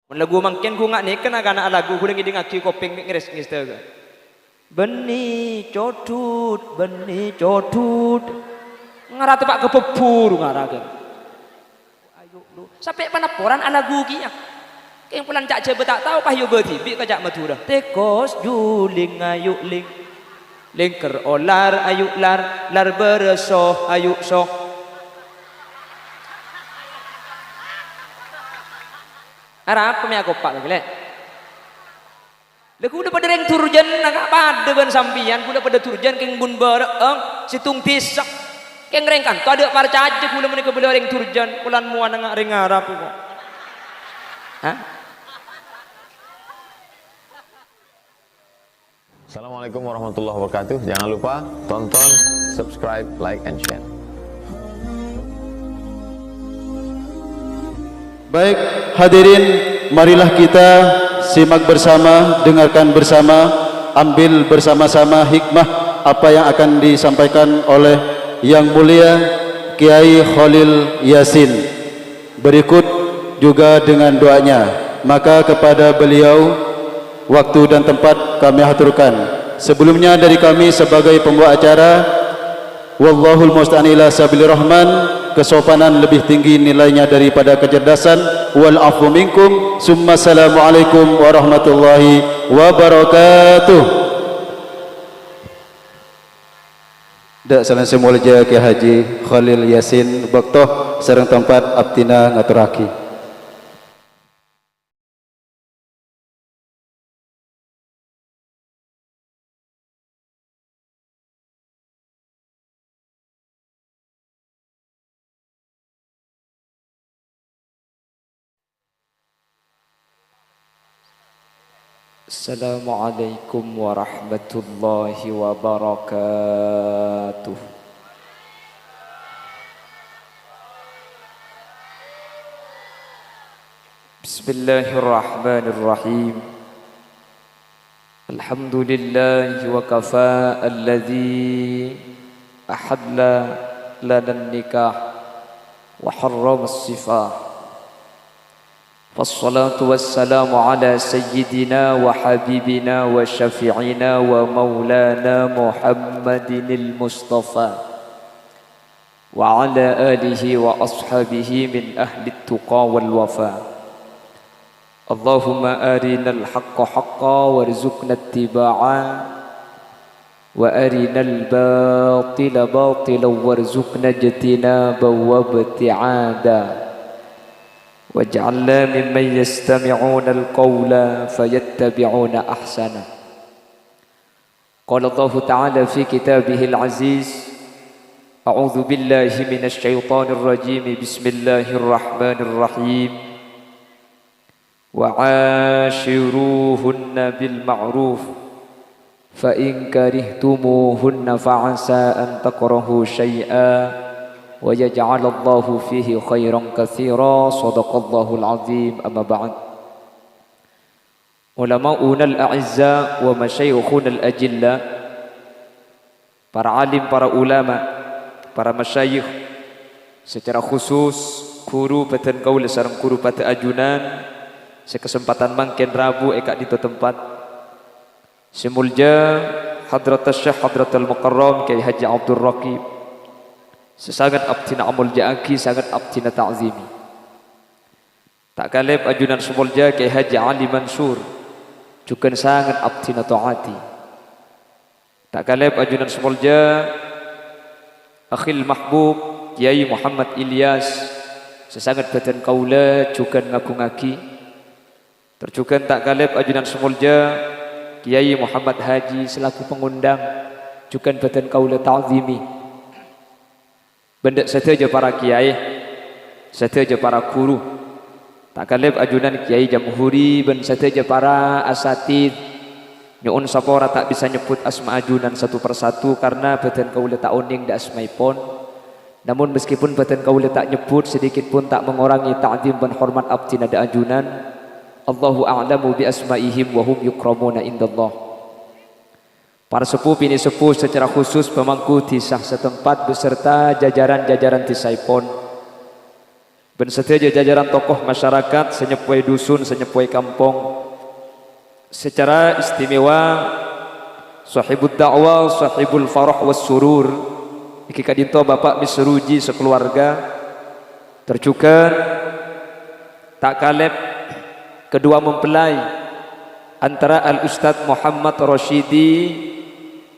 Lagu mangkin ku ngak ni kena kana lagu ku dengi ngaki kopeng ngres ngiste. Beni codut. Ngarate pak kepebur ngarake. Ayo lu. Sampai panaporan lagu ki ya. Keng pulang cak je tak tahu pah yo betibi ka cak Madura. Tekos juling ayu ling. Lingker olar ayu lar beresoh ayu soh. Arab kami aku pak lagi. Lagu udah pada reng turjan agak pada ban sampian, udah pada turjan keng bun bareng, situng pisak, keng reng kan, tu ada para caje, udah menikah bela reng turjan, pulan muan ngak reng Arab kok. Hah? Assalamualaikum warahmatullahi wabarakatuh. Jangan lupa tonton, subscribe, like, and share. Baik, hadirin, marilah kita simak bersama, dengarkan bersama, ambil bersama-sama hikmah apa yang akan disampaikan oleh Yang Mulia Kiai Khalil Yasin. Berikut juga dengan doanya. Maka kepada beliau waktu dan tempat kami aturkan. Sebelumnya dari kami sebagai pembawa acara, wallahul musta'an ila sabilir rahman, kesopanan lebih tinggi nilainya daripada kecerdasan. Wal afu minkum. Summa assalamualaikum warahmatullahi wabarakatuh. Dak salam semulja Kiai Haji Khalil Yasin Baktoh sareng tempat abtina ngaturaki. Assalamualaikum warahmatullahi wabarakatuh. Bismillahirrahmanirrahim. Alhamdulillahi wa kafa alladhi ahalla lana nikah wa harrama as-sifah. والصلاة والسلام على سيدنا وحبيبنا وشفيعنا ومولانا محمد المصطفى وعلى آله وأصحابه من أهل التقى والوفاء. اللهم أرنا الحق حقا وارزقنا اتباعه وأرنا الباطل باطلا وارزقنا اجتنابه وابتعاده واجعلنا ممن يستمعون القول فيتبعون أحسنه. قال الله تعالى في كتابه العزيز: أعوذ بالله من الشيطان الرجيم بسم الله الرحمن الرحيم وعاشروهن بالمعروف فإن كرهتموهن فعسى أن تكرهوا شيئا ويجعل الله فيه خيرا كثيرا. صدق الله العظيم. أما بعد، علماؤنا الأعزاء ومشايخنا الأجلاء, para alim, para ulama, para masyayikh, secara khusus guru Batan Kaul sareng guru Bata Ajunan, sekesempatan mangken Rabu eka di tempat semulja Hadratus Syekh Hadratul Mukarram Kiai Haji Abdul Raqib, sesangat abtina amul jaaki, sangat abtina ta'zimi. Tak kalep ajunan semulja Kiai Haji Ali Mansur, juga sangat abtina ta'ati. Tak kalep ajunan semulja akhil mahbub Kiai Muhammad Ilyas, sesangat Batan Kaula, juga ngaku-ngaki. Terjugan tak kalep ajunan semulja Kiai Muhammad Haji selaku pengundang, juga Batan Kaula ta'zimi. Benda saja para kiai, saja para guru, tak kalep ajunan Kiai Jamhuri, ben saja para asatid. Nyuun sapora tak bisa nyebut asma ajunan satu persatu karena Batan Kaula tak oning da asmaipun. Namun meskipun Batan Kaula tak nyebut, sedikit pun tak mengurangi ta'zim dan hormat abdina da ajunan. Allahu a'lamu bi asmaihim wa hum yukramuna indallah. Para sepuh bini sepuh secara khusus pemangku tisah setempat beserta jajaran-jajaran tisaipon, ben seteja jajaran tokoh masyarakat senyepoi dusun, senyepoi kampung, secara istimewa sahibud da'wah, sahibul farah was surur, iki kadinto Bapak Misruji sekeluarga tercuker tak kalep kedua mempelai antara Al Ustadz Muhammad Roshidi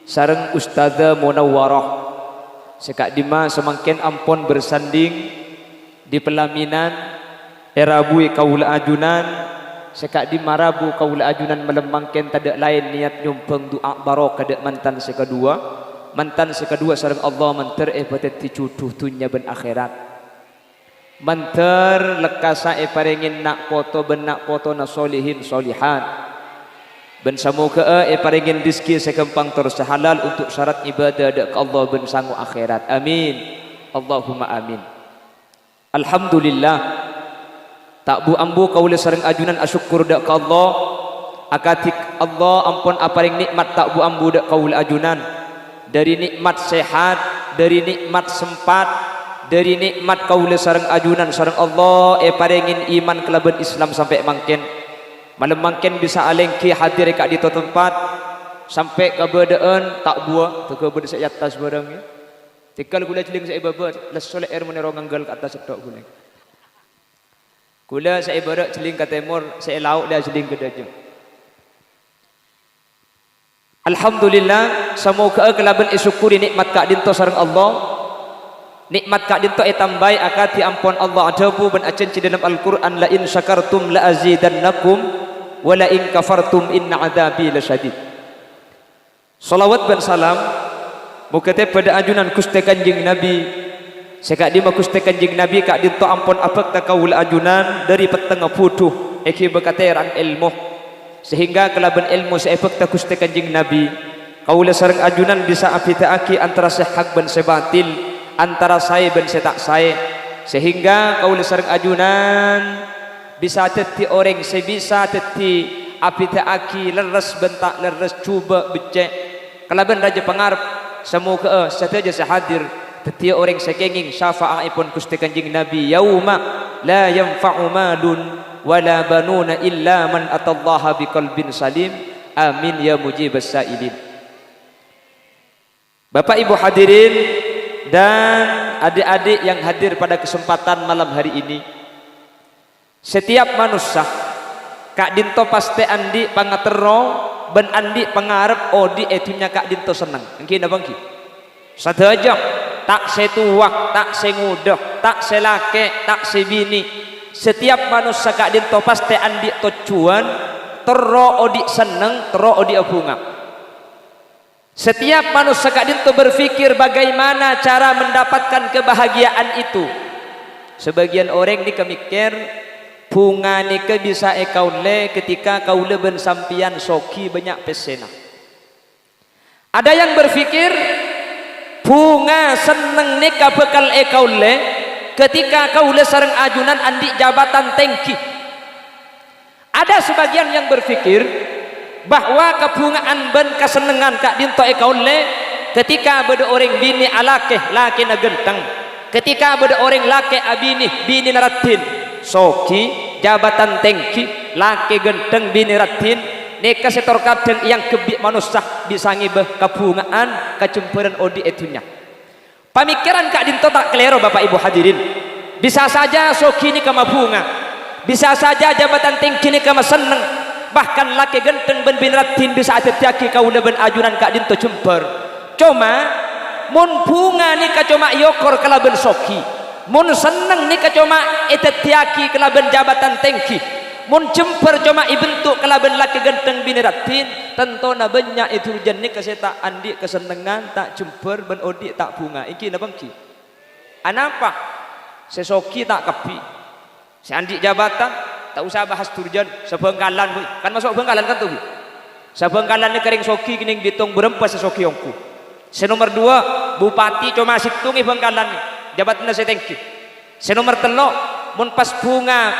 sareng Ustadzah Munawwarah sekak dima semangkin ampun bersanding di pelaminan erabui kaula ajunan sekak di marabu kaula ajunan melemangken tadak lain niat nyumpeng doa barokah dek mantan sekedua sareng Allah menter pateti cuduh dunya ben akhirat menter lekasa paringin nak foto ben nak foto na solihin solihat ben samoga paringin rizki sekempang terus halal untuk syarat ibadah dek Allah ben sangu akhirat amin Allahumma amin. Alhamdulillah tak bu ambu kaula sareng ajunan asyukur dak ka Allah akatik Allah ampun aparing nikmat tak bu ambu dak kaula ajunan dari nikmat sehat, dari nikmat sempat, dari nikmat kaula sareng ajunan sareng Allah paringin iman kelaban Islam sampai mangken malam mangken bisa alengki hadir ka di tempat sampai kabadaan tak buah teu kabada sak atas barang ya. Tikal gula celing sa ibabat las soleh air menero nganggal ke atas sedok gula gula sa ibarat celing ke timur sa lauk dah celing ke dajeng. Alhamdulillah semoga kelaban isyukuri nikmat kak dinto sareng Allah nikmat kak dinto tambai akati ampun Allah adabu ben acen ci dalam Al-Qur'an la in syakartum la azidannakum wa la in kafartum inna adzabi lasyadid. Salawat dan salam mukate pada ajunan kuste kanjing Nabi sekak di kuste kanjing Nabi kak dinto ampun apek ta kaul ajunan dari peteng putuh eki bekaterang ilmu sehingga kelaban ilmu seepek ta kuste kanjing Nabi kaul sareng ajunan bisa apitaaki antara sehak ben sebatil antara sae ben setak sae sehingga kaul sareng ajunan bisa teti orang sebisa teti apitaaki leres bentak leres cuba becek kelaban raja pengarep semoga saja sehadir setiap orang sekenging syafaat pun kusti kanjing Nabi yauma la yanfa'u malun wala banuna illa man atallaha biqalbin salim amin ya mujibas sailin. Bapak Ibu hadirin dan adik-adik yang hadir pada kesempatan malam hari ini, setiap manusia kak dinto pasti andi pangatero ben andi pengarep odi etunya kak dinto senang mungkin abang ki sadaja tak setuak tak sengudah tak selake tak sebini setiap manusia kak dinto pasti andi tujuan tero odi seneng tero odi abunga setiap manusia kak dinto berpikir bagaimana cara mendapatkan kebahagiaan itu. Sebagian orang ni kemikir bunga nika bisa ekaule ketika kaule ben sampian soki banyak pesena. Ada yang berpikir bunga seneng nika bekal ekaule ketika kaule sareng ajunan andi jabatan tengki. Ada sebagian yang berpikir bahwa kebungaan ben kesenengan kak dinto ekaule ketika beda orang bini alake laki na genteng, ketika beda orang laki abini bini naratin soki jabatan tengki laki genteng bini ratin neka setor kadang yang kebik manusia bisa ngibah kebungaan kecemperan odi etunya. Pemikiran kak dinto tak kelero Bapak Ibu hadirin. Bisa saja soki ni kama bunga, bisa saja jabatan tengki ni kama seneng, bahkan laki genteng ben bini ratin bisa atetiaki kaula ben ajunan kak dinto cemper. Cuma mun bunga ni cuma yokor kalaben soki, mun seneng ni cuma etetiaki kalaben jabatan tengki, mun cemper cuma ibentuk kalaben laki genteng bini ratin tentona banyak itu jenis keseta andi kesenengan tak cemper ben odi tak bunga iki na bangki anapa sesoki tak kepi seandi jabatan tak usah bahas turjan sebengkalan kan masuk bengkalan kan tuh sebengkalan ni kering soki kining ditung berempat sesoki yongku. Senomor 2 bupati cuma situngi bengkalan ni jabatannya setengki. Senomor 3 mun pas bunga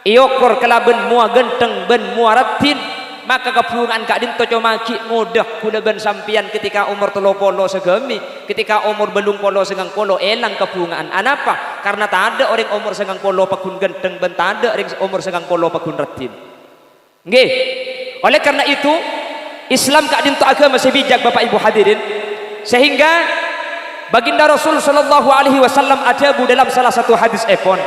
iokor kelaben mua genteng ben mua ratin maka kepungan kak dinto cuma ki mudah kula ben sampian ketika umur 30 segemi, ketika umur belum polo segang polo elang kepungan. Anapa? Karena tak ada orang umur segang polo pakun genteng, ben tak ada orang umur segang polo pakun retin. Nggih. Oleh karena itu Islam kak dinto agama sebijak Bapak Ibu hadirin, sehingga baginda Rasul sallallahu alaihi wasallam ada dalam salah satu hadis epon,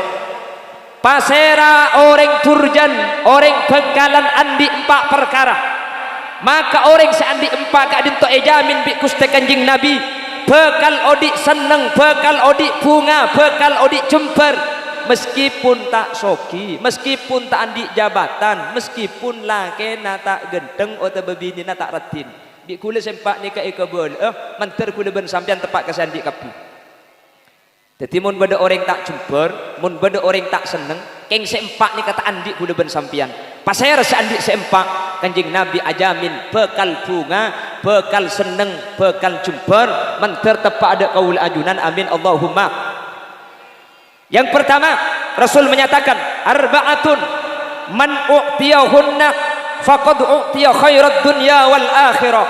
pasera orang turjan, orang bekalan andi 4 perkara, maka orang seandi 4 kak dinto ejamin bi kuste kanjing Nabi, bekal odik seneng, bekal odik bunga, bekal odik jember, meskipun tak soki, meskipun tak andi jabatan, meskipun laki na tak genteng atau bebini na tak retin, bi kula sempak ni ka ikabul manter kula ben sampean tepat ke sandi kapi. Jadi mun beda orang tak jember, mun beda orang tak seneng, keng seempak ni kata andi kula ben sampean. Pasaya rasa andi seempak, kanjing Nabi ajamin bekal bunga, bekal seneng, bekal jember, manter tepat ada kaul ajunan, amin Allahumma. Yang pertama, Rasul menyatakan arba'atun man u'tiyahunna faqad u'tiya khairat dunya wal akhirah.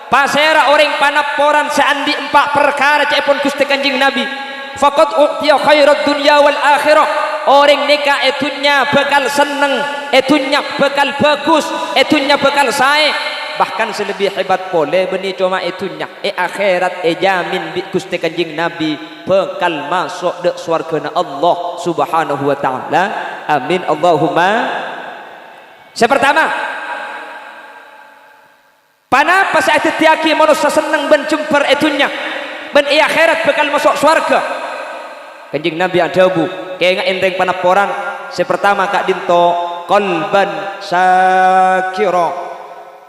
Pasera orang panaporan seandi 4 perkara cepon Gusti kanjing Nabi, faqad u'tiya khairat dunya wal akhirah. Orang nikah etunya bekal seneng, etunya bekal bagus, etunya bekal sae, bahkan selebih hebat pole beni cuma etunya akhirat jamin bi Gusti kanjing Nabi bekal masuk de swargana Allah subhanahu wa ta'ala, amin Allahumma. Sepertama, panapa saat tiaki manusia seneng ben jemper etunya ben akhirat bekal masuk swarga. Kanjing Nabi adabu kayak enteng panaporan sepertama kak dinto qalban syakira,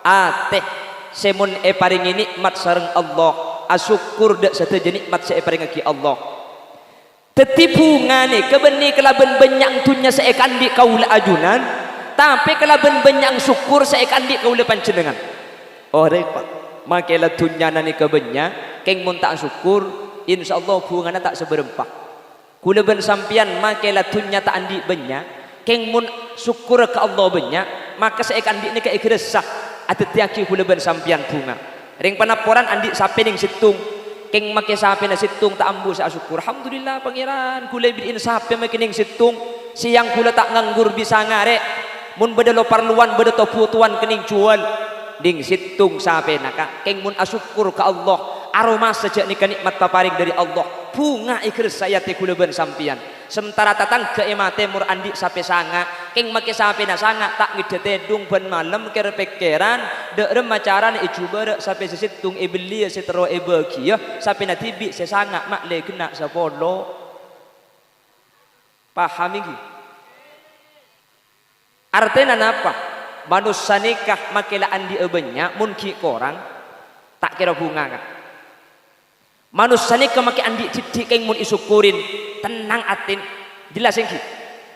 ate semun paringi nikmat sareng Allah, asyukur dak satu nikmat saya paring ki Allah. Tetipungane kebeni kelaben benyang tunya saya kandi kaula ajunan, tapi kelaben benyang syukur saya kandi kaula panjenengan. Oh repot, makela tunya nani kebenya keng mun tak syukur insyaallah hubunganna tak seberempak. Kula ben sampian makela tunya tak andi benya keng mun syukur ke Allah benya, maka saya kandi ni ke ikresah atau tiaki kula ben sampian bunga. Ring panaporan andi sape ning situng, keng make sape na situng tak ambu sa syukur. Alhamdulillah pangeran kula biin sape make ning situng, siang kula tak nganggur bisa ngare. Mun beda lo parluan beda toputuan kening jual ding situng sape naka keng mun asyukur ke Allah, aroma sejak nikah nikmat paparing dari Allah, bunga ikhlas saya te kula ben sampian. Sementara tatang ke emate mur andi sape sanga keng make sape na sanga tak ngidete dung ben malam kere pekeran de remacaran ijubar sape sesitung beli setero bagia sape na tibi sesanga mak le kena sapolo. Paham iki? Artinya napa? Manusia nikah makela andi ebenya mun ki korang tak kira bunga kan. Manusia nikah make andi titik keng mun isukurin tenang atin jelas engki.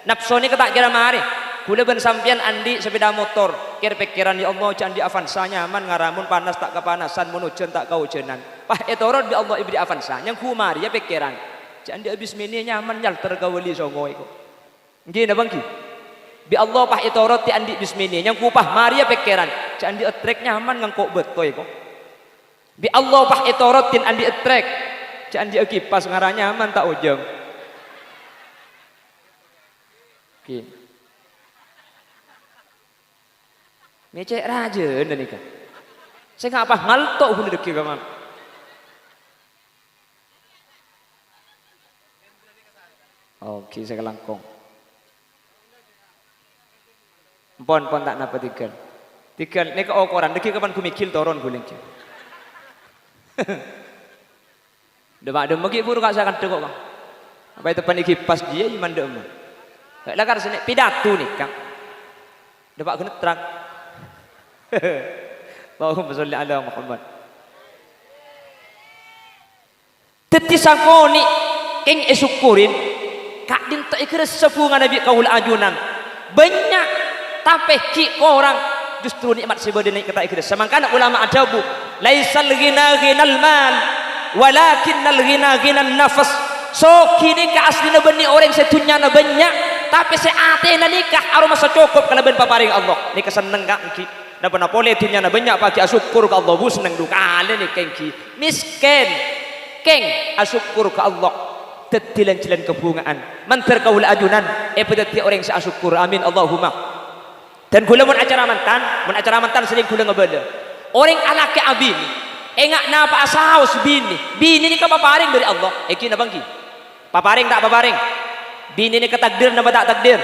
Nafsu ni tak kira mari. Kula ben sampean andi sepeda motor, kira pikiran ya Allah andi Avanza nyaman ngaramun panas tak kepanasan, mun hujan tak kaujenan. Pah etorod di Allah ibri Avanza, yang ku mari ya pikiran. Andi abis mini nyaman nyal tergawali songo iku. Nggih na bangki. Bi Allah pah etorod ti andi bismini, yang ku pah mari ya pikiran. Andi trek nyaman ngangkok betoy kok. Bi Allah pah etorod tin andi trek. Andi kipas ngaranya nyaman tak ujung. Oke. Mecek raja nih kan. Saya nggak apa ngaltok hulu deki kaman. Oke, saya kelangkong. Pon tak napa tiga. Tiga ni ke okoran deki kapan ku mikil toron guling. Demak dem bagi buru kak saya akan tengok kang. Apa itu paniki pas dia iman dem. Lah kar sini pidato nih kang. Demak kena terang. Allahumma sholli ala Muhammad. Teti sakoni keng esukurin kak dinta ikhlas sepungan Nabi kaul ajunan. Banyak tapi ki orang justru nikmat sebeda naik kata ikhlas. Semangkana ulama adabu laisal ghina ghinal mal walakinnal ghina ghinan nafas. So kini ka aslina beni orang setunya na banyak tapi seate na nikah aro masa cukup kalaban paparing Allah nikah seneng gak engki na pernah boleh dunia na banyak pagi asyukur ke Allah bu seneng dukale nikah engki miskin keng asyukur ke Allah tetilan-tilan kebungaan mantar kaul ajunan pedati orang asyukur amin Allahumma dan gula mun acara mantan sering gula ngebala orang alaki abin engak napa asaus bini ni ka paparing dari Allah eki na bangki paparing tak paparing bini ni ketakdir nama tak takdir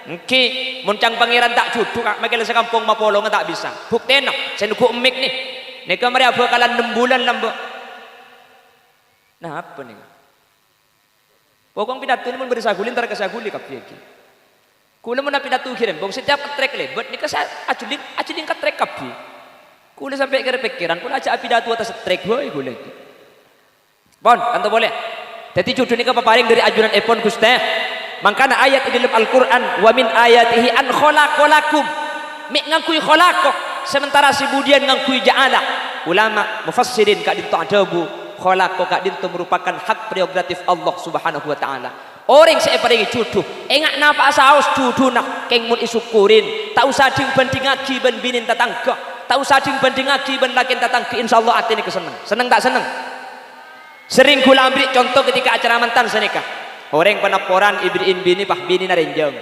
engki muncang pangeran tak cucu kak makanya sa kampung mapolong tak bisa bukti nak saya nuku emik nih nika mari bakalan 6 bulan lambo nah apa nih pokong pidato ni mun beri sagulin tar kasaguli kapye iki kula mun pidato kirim bong setiap trek lebet nika sa acudin ka trek kapye kula sampai ke pikiran kula aja pidato atas trek boy kula iki bon kanto boleh jadi cucu ini paparing dari ajunan epon Gusti. Mangkana ayat di dalam Al-Qur'an wa min ayatihi an khalaqalakum. Mik ngangkui khalaqo sementara si budian ngangkui ja'ala. Ulama mufassirin kak dinto adabu khalaqo kak dinto merupakan hak prerogatif Allah Subhanahu wa taala. Orang saya paringi cucu engak napa saos cucu nak keng mun isukurin tak usah ding bandingaki ben binin tatangga tak usah ding bandingaki ben lakin tatangga insyaallah atine keseneng seneng tak seneng. Sering kula ambil contoh ketika acara mantan senikah orang penaporan ibriin bini pah bini narenjang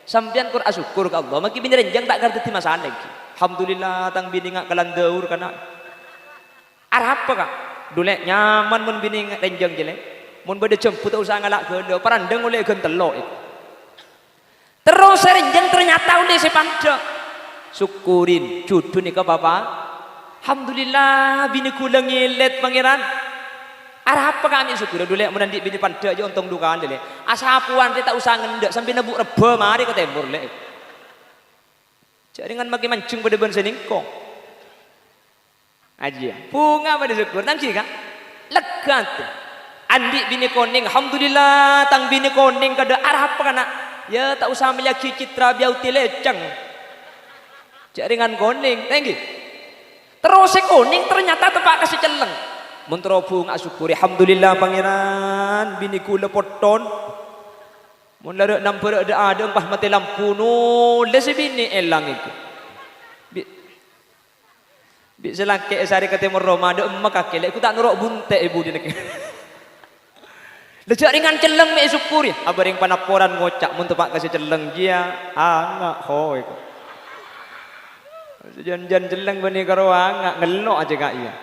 sampean kur asyukur ke Allah maki bini renjang tak ngerti masalah lagi alhamdulillah tang bini ngak kalandaur kana arah apa kak dule nyaman mun bini renjang jelek mun bade jemput usah ngalak gelo parandeng oleh gentelok itu terus renjang ternyata oleh sepanda syukurin cudu nika bapak alhamdulillah bini kula ngelet pangeran arah apa kami syukur dulu mun ndik bini panda aja untung dukaan dele asapuan tak usah ngendek sampai nebuk reba mari ke tembur lek jaringan makin mancung pada ben seningkong aja bunga pada syukur nang kira lega tuh andik bini koning alhamdulillah tang bini koning kada arah apa kana ya tak usah meliaki citra biauti leceng jaringan koning tenggi terus koning ternyata tepak kasih celeng menterobu ngak syukuri alhamdulillah pangeran bini kula poton mun lara nampur ada empah mati lampu nu lesi bini elang itu bi selake sari ke timur Roma ada emak kaki lek ku tak nurok bunte ibu di nek lejak ringan celeng me syukuri abaring panaporan ngocak mun tepak kasih celeng dia angak ho iku jan-jan celeng bani karo angak ngelok aja kak iya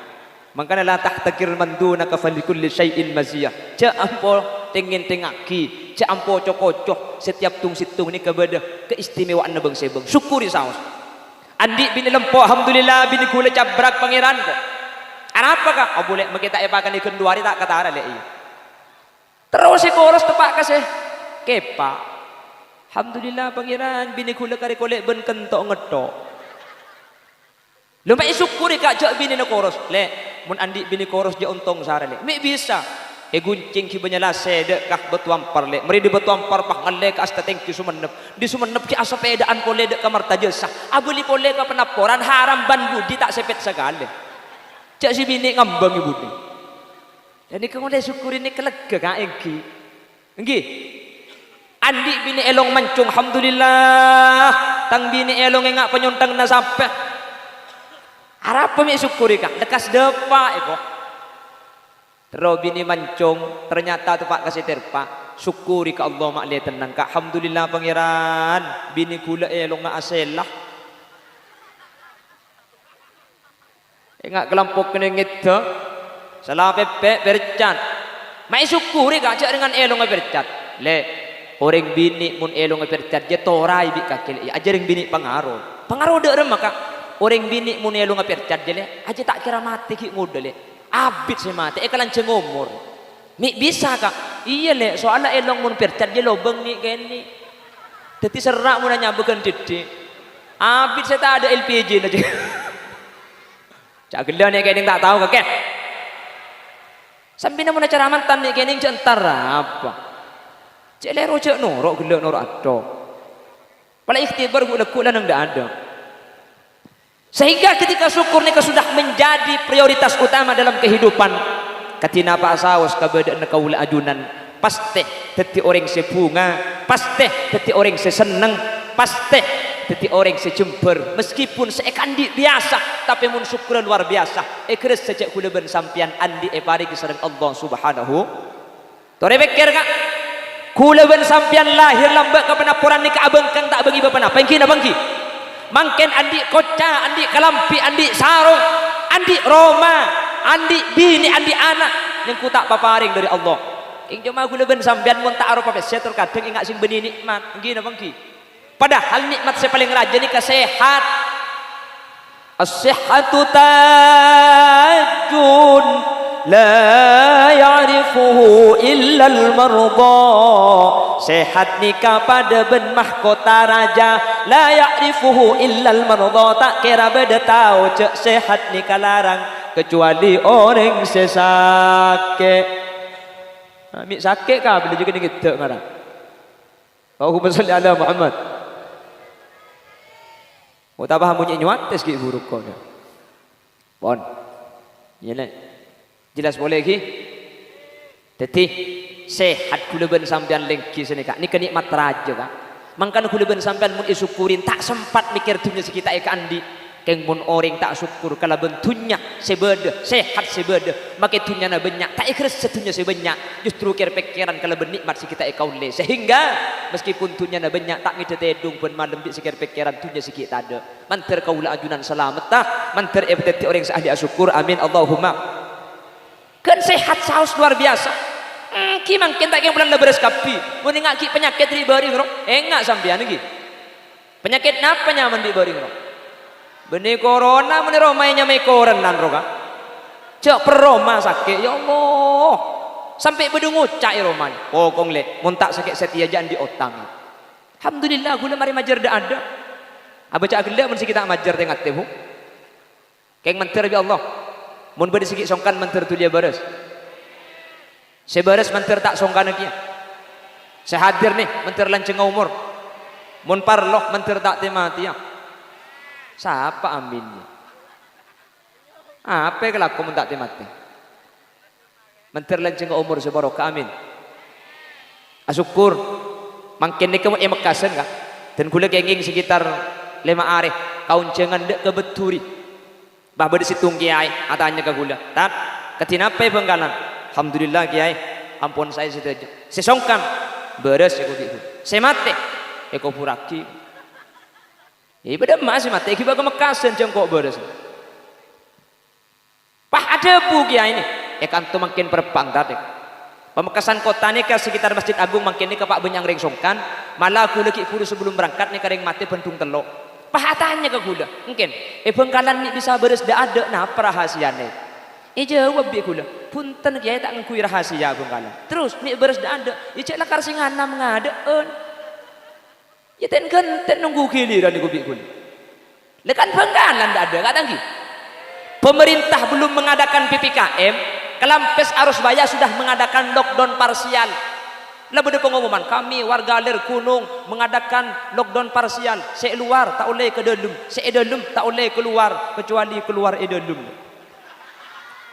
makanya la tahtakir manduna ka falikulli syai'in maziyah ja ampo tengin tengaki ja ampo cokocok setiap tung situng ni kepada keistimewaan na bangsa bang syukuri saos andi bini lempo alhamdulillah bini kula cabrak pangeran ko apa kah oh boleh makita epakan ikon duari tak katara le iya terus koros tepak kasih kepa alhamdulillah pangeran bini kula kare kolek ben kentok ngetok lumai syukuri kak jak bini na koros le mun andi bini koros dia untung sare le mi bisa guncing ki banyala sede kah betuampar le meri di betuampar pah ngalle ka asta tengki sumenep di sumenep ki asapedaan kole de kamar tajasa abuli kole ka penaporan haram ban budi tak sepet segale jak si bini ngambang ibu ni jadi kau syukuri ni kelega kak engki engki andi bini elong mancung alhamdulillah tang bini elong engak penyontang na sampai harap pemi syukuri kak dekas depa eko terus bini mancung ternyata tu pak kasih terpa syukuri ke Allah mak le tenang kak alhamdulillah pangeran bini kula elong ngak aselah engak kelampok kena ngita salah pepe bercat mai syukuri kak cak dengan elong bercat le orang bini mun elong bercat dia torai bi kak ajaring bini pengaruh de remah kak orang bini mun elu ngapercat jele aja tak kira mati ki ngudele abit se mati kalan cengomor mi bisa kak iya le soalnya elong mun percat je lobeng ni geni dadi serak mun nanya bukan dede abit saya tak ada LPG aja cak gelan ni geni tak tahu kakek sambil mun acara mantan ni geni jentar apa jele rojak norok gelan norok ado pala ikhtibar gula kula nang dak ada. Sehingga ketika syukur ni sudah menjadi prioritas utama dalam kehidupan katina pa asawas kabada na kaula ajunan pasti teti orang sebunga pasti dadi orang seseneng, pasti dadi orang sejember. Meskipun seekandi biasa, tapi mun syukur luar biasa. Keres sejak kula ben sampean andi paring sareng Allah Subhanahu. Tore pikir kak, kula ben sampean lahir lambak ke penapuran ni ka abang kang tak bagi bapa napa engki na bangki. Mangken andi koca, andi kalampi, andi sarung, andi Roma, andi bini, andi anak yang ku tak paparing dari Allah. Ing cuma kula ben sampean mun tak aro papes terkadang ingat sing beni nikmat engki na bangki. Padahal nikmat saya paling raja ni kesehat. As-sihhatu tajun la ya'rifuhu illa al-marda. Sehat nikah pada ben mahkota raja, la ya'rifuhu illa al-marda. Tak kira beda tahu cek sehat nikah larang kecuali orang sesakit. Amik sakit kah bila juga ni kita ngarang. Allahumma shalli ala Muhammad. Mau tak paham bunyi nyuat tes ki buruk kau dah. Bon. Iya jelas boleh ki. Teti sehat kula ben sampean lengki senika. Ni kenikmat raja kak. Mangkan kula ben sampean mun isyukurin tak sempat mikir dunya sekita eka andi. Keng mun orang tak syukur kala bentunya sebeda sehat sebeda make dunya na banyak tak ikhlas setunya sebanyak justru kira pikiran kala benikmat sekita eka ule sehingga meskipun dunya na banyak tak ngide tedung ben malam di sekir pikiran dunya sekita ada manter kaula ajunan selamat tak manter ebdati orang sahli syukur amin Allahumma kan sehat saus luar biasa ki mangken tak yang bulan leberes kapi mun ngak ki penyakit di bari ngro engak sampean iki penyakit napa nyaman di bari ngro benih corona benih romanya me korenan roka cek peroma sakit ya Allah sampai bedungucak ya romanya pokong le muntak sakit setia jangan di otang alhamdulillah gula mari majar dah ada abaca agenda mun kita majar tengah temu keng mentir bi Allah mun bade sikit songkan mentir tu dia bares sebares mentir tak songkan lagi sehadir nih mentir lanceng umur mun parloh mentir tak temati ya siapa aminnya? Apa yang kelaku mentak mati? Mentir lanceng umur sebarokah amin. Asyukur mangkin ni kamu emekasan kah? Dan kula kenging sekitar 5 hari kaun cengan dek ke beturi. Bah bade situng kiai atanya ke kula. Tat ketina apa Bengkalan? Alhamdulillah kiai ampun saya setuju. Sesongkan beres aku gitu. Saya mati eko puraki. Ya pada masih mati kita kemekasan jengkok beres. Pah ada bu kiai ini. Kan tu makin perpang tadi. Pemekasan kota ni ke sekitar Masjid Agung makin ni ke Pak Benyang ring songkan. Malah aku lagi kudu sebelum berangkat ni kering mati bentung telok. Pah tanya ke gula. Mungkin Bengkalan ni bisa beres dah ada nah rahasia ni. Jawab bi gula. Punten kiai tak ngakui rahasia Bengkalan. Terus ni beres dah ada. Cek lakar singana mengadaan. Ya ten nunggu giliran iku bikul. Lekan Bengkalan ndak ada enggak tanggi. Pemerintah belum mengadakan PPKM, Kelampes Arus Baya sudah mengadakan lockdown parsial. Lah bede pengumuman kami warga Ler Gunung mengadakan lockdown parsial. Se luar tak boleh ke dalam, se dalam tak boleh keluar kecuali keluar dalam.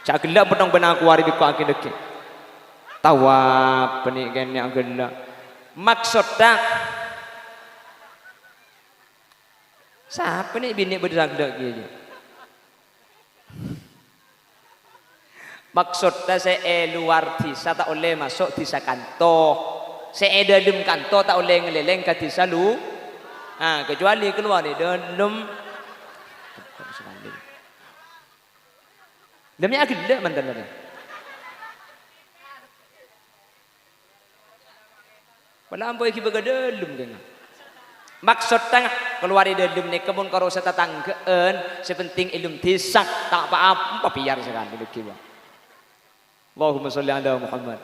Cak gelak benang benang kuari di kok akin deke. Tawab penikan yang gelak. Maksudnya siapa ni bini berdak-dak gitu. Maksudnya saya luar desa tak boleh masuk desa kantor. Saya dalam kantor tak boleh ngeleleng ke desa lu. Kecuali keluar di dalam. Demi agak mantan lagi. Padahal ambo iki begadalum dengan. Maksud tengah keluar dari dalam ni kebun karo tetanggaan sepenting ilmu desa tak apa-apa biar sekali begitu. Allahumma sholli ala Muhammad.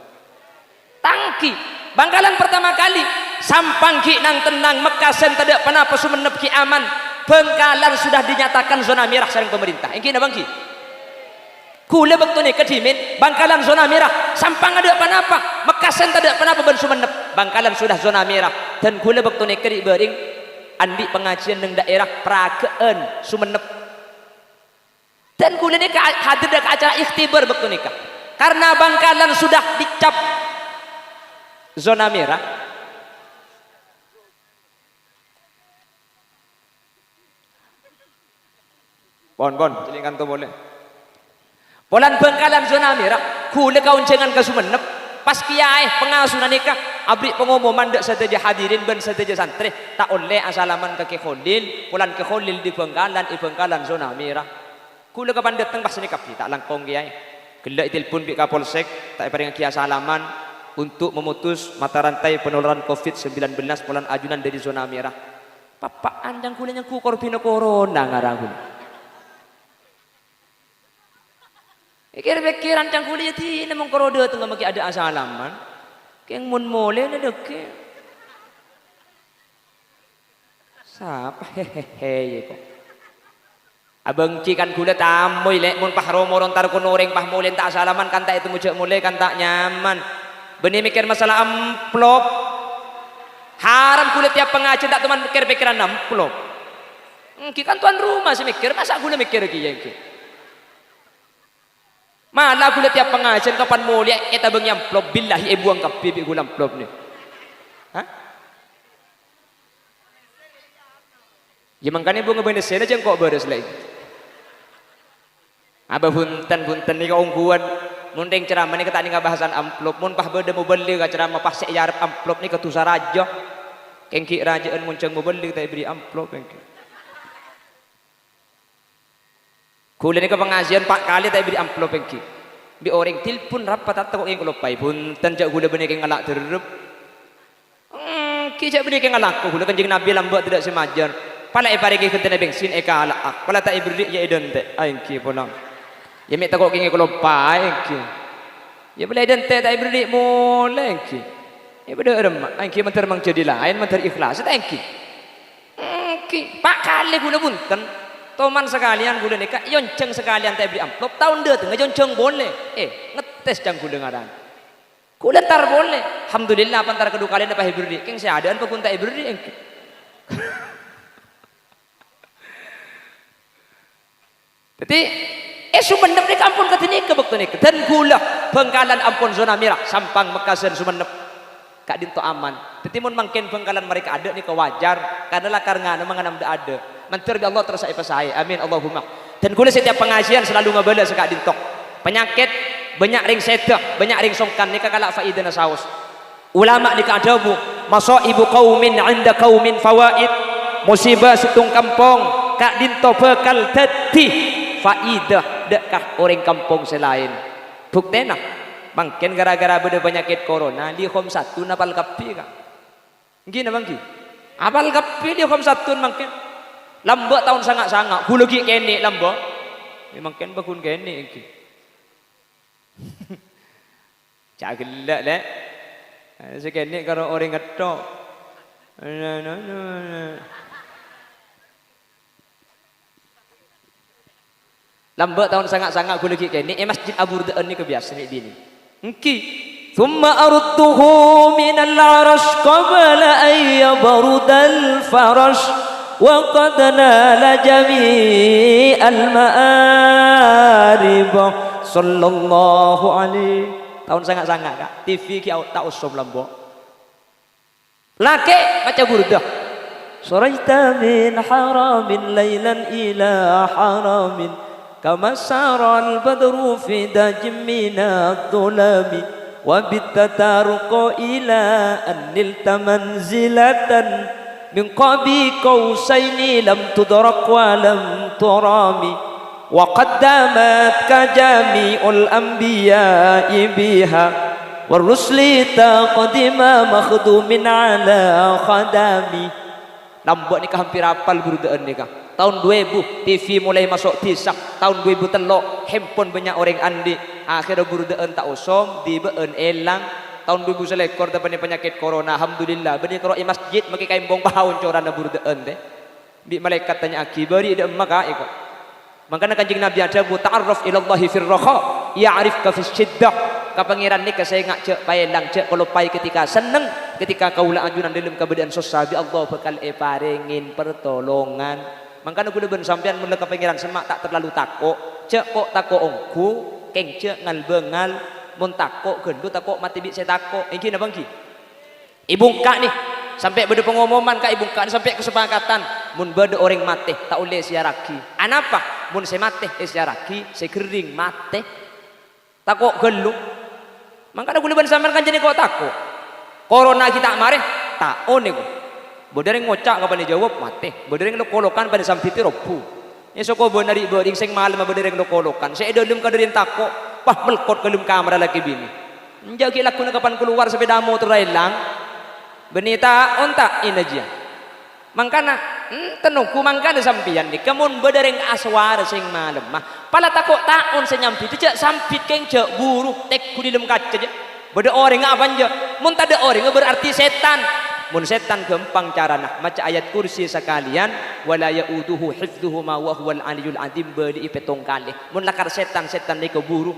Tangki Bangkalan pertama kali sampang ki nang tenang Mekasen tidak pernah Sumenep ki aman. Bangkalan sudah dinyatakan zona merah sareng pemerintah. Engki na bangki. Kula bektune kedimin Bangkalan zona merah sampang ada apa-apa Mekasen tidak pernah ben Sumenep Bangkalan sudah zona merah dan kula bektune keri bering andi pengajian nang daerah Pragaan Sumenep dan kula ni hadir ke acara ikhtibar bektune karena Bangkalan sudah dicap zona merah Bon, jelingan tu boleh. Polan Bengkalan zona merah, kule kau jangan ke Sumenep. Pas kiai pengasuhan nikah, abri pengumuman dak sateja hadirin ben sateja santri, tak oleh asalaman ke Kholil, polan ke Kholil di Bengkalan zona merah. Kule kapan datang pas nikah tak langkong kiai. Gelak telepon bi Kapolsek, tak paring kiai salaman untuk memutus mata rantai penularan COVID-19 polan ajunan dari zona merah. Papa anjang kulenya ku korbino corona ngarang kule. Pikir-pikir rancang kuliah ti nemong korode tengah maki ada asalaman. Keng mun mole na deke. Sapa hehehe kok. Abang cikan kuliah tamoy lek mun pahromo ron tar kono reng pah mole tak asalaman kan tak itu mujak mole kan tak nyaman. Benih mikir masalah amplop. Haram kuliah tiap pengajian tak teman pikir-pikiran amplop. Ki kan tuan rumah sih mikir, masa kuliah mikir kiye ki. Malah gula tiap pengajian kapan mulia kita bang amplop billahi buang ke pipi gula amplop ni. Hah? Ya makanya bunga benes sana jeng kok beres lagi. Abah bunten ni kau ungguan mundeng ceramah ni kata ni bahasan amplop mun pah beda mau beli ka ceramah pas sek yarap amplop ni ketusa raja. Kengki rajaan munceng mau beli kita beri amplop kengki. Kuliah ni ke pengajian 4 kali tak beri amplop engki. Bi orang telepon rapat tak kok yang lupai pun tanjak gula benih ke ngalak terep. Kijak benih ke ngalak ko gula kanjeng Nabi lambat tidak semajar. Pala e pare ke kentena bensin e kalak. Pala tak beri ya idente engki pulang. Ya mek takok ke lupai engki. Ya boleh idente tak beri mulai engki. Ya beda remak engki mentar mang jadi lain mentar ikhlas tak engki. Engki 4 kali gula bunten. Toman sekalian gula nikah, yonceng sekalian tak beri amplop. Tahun dia tengah yonceng boleh. Ngetes jang gula ngaran. Gula tar boleh. Alhamdulillah pantar kedua kalian dapat beri. Keng seadaan pun tak beri. Jadi, Sumenep ni kampun katini ke bekto ni. Dan gula Bengkalan ampun zona merah, Sampang Mekasan Sumenep. Kak dinto aman. Jadi mun mangken Bengkalan mereka ada ni kewajar karena lakar ngana menganam ada. Mantir bi Allah terus saya. Amin Allahumma. Dan kula setiap pengajian selalu ngabala sekak dintok. Penyakit banyak ring sedah, banyak ring songkan ni kalak faidana saus. Ulama ni kadabu masaibu qaumin 'inda qaumin fawaid. Musibah situng kampung kak dinto bekal dadi faidah dekkah orang kampung selain. Buktena mangken gara-gara beda penyakit corona li khom satu napal kapi ka. Gini mangki. Apal kapi li khom satu mangken. Lambak tahun sangat-sangat, gula ki kene lambak. Memang ken bakun kene iki. Cak gelak lek. Sekene karo orang ngetok. Lambak tahun sangat-sangat gula ki kene masjid Abu Ridwan ni kebiasaan ni bini. Engki thumma arudtuhu min al-arash qabla an yabrudal farash. وقد نال جميع المآرب صلى الله عليه. Tahun sangat-sangat kak TV ki tak usum lambo laki baca burdah suraita min haramin laylan ila haramin kama saral badru fi dajim min adh-dhulami wa bittatarqu ila an nilta manzilatan min qabi qausaini lam tudrak wa lam turami wa qaddamat ka jami'ul anbiya'i biha war rusli taqdima makhdumin ala khadami. Lambak ni hampir hafal burdaan ni kah. Tahun 2000 TV mulai masuk tisak, tahun 2003 handphone banyak orang andi, akhirnya burdaan tak usum di beun elang. Tahun 2000 selekor dapat penyakit corona. Alhamdulillah bani karo masjid maki kaimbong pahaun corana burdaan teh. Bi malaikat tanya aki bari de maka ikut. Makana kanjing Nabi ada bu ta'arruf ila Allah fir raha ya'rifka fis shiddah. Ka pangeran ni ka saya ngak cek paelang cek kalau pai ketika seneng, ketika kaula ajunan dalam keadaan susah bi Allah bakal paringin pertolongan. Makana kudu ben sampean mun ka pangeran semak tak terlalu takok. Cek kok takok ongku, keng cek ngal bengal mun takok gendut takok mati bi saya takok. Iki napa iki? Ibu kak nih sampai beda pengumuman ka ibu kan sampai kesepakatan mun beda orang mati tak boleh siaraki anapa mun saya mati siaraki saya kering mati takut gelu makanya kuliah ban sampean kan jadi kok takut corona kita mareh tak one ku bodering ngocak kapan dijawab mati bodering lo kolokan pada sampiti robu ya soko bonari boding sing malam bodering lo kolokan saya dalam kadarin takut pah melkot kelum kamera lagi bini menjagi laku kapan keluar sepeda motor hilang benita onta inaja mangkana tenuku mangkana sampian ni kemun bodering aswar sing malam mah pala takut taun senyampi tidak sampit keng cek buru tek ku di dalam kaca je beda orang apa aja mun tak ada orang berarti setan mun setan gampang carana maca ayat kursi sekalian wala yauduhu hifdzuhuma wa huwal aliyul azim beli petong kali mun lakar setan ni keburu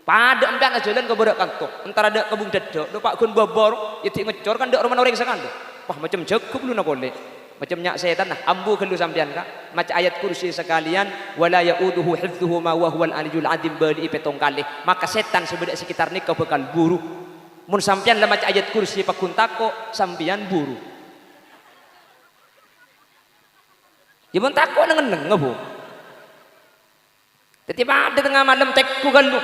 pada empian jalan ke bodak kantok antara ada kebung dedok do pak gun bobor itu ngecor kan dak rumah orang sekali wah macam jago lu nak boleh macam nyak setan nah ambu kelu sampean ka maca ayat kursi sekalian wala yauduhu hifdzuhuma wa huwal aliyul azim beli petong kali maka setan sebedak sekitar ni kau bakal buru mun sampean lah maca ayat kursi pakun tako sampean buru ya mun tako neng bu tiba-tiba ada tengah malam tekku galu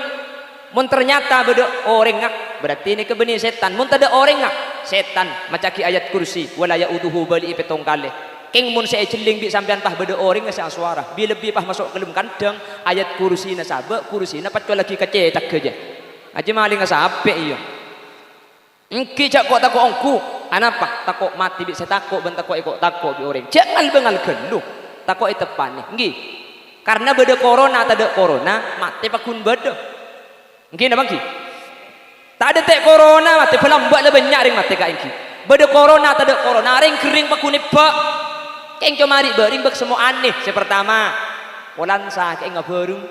mun ternyata beda orang ngak berarti ini kebeni setan mun tak ada orang ngak setan maca ki ayat kursi wala yauduhu bali petong kali keng mun saya celing bi sampean pah beda orang ngasa suara bi lebih pah masuk ke dalam kandang ayat kursi na sabe kursi na pat lagi kecetak aja aja maling ngasape iyo engki cak kok takut ongku anapa takut mati bi saya takut ben takut ikut takut bi orang jangan bengal gelu takut itepan nih nggih karena beda corona tak ada corona mati pakun beda nggih napa nggih tak ada tek corona mati pelambat le banyak ring mati ka engki beda corona tak ada corona ring kering pakun pak keng comari bering bek semua aneh sepertama polan sa keng ngabarung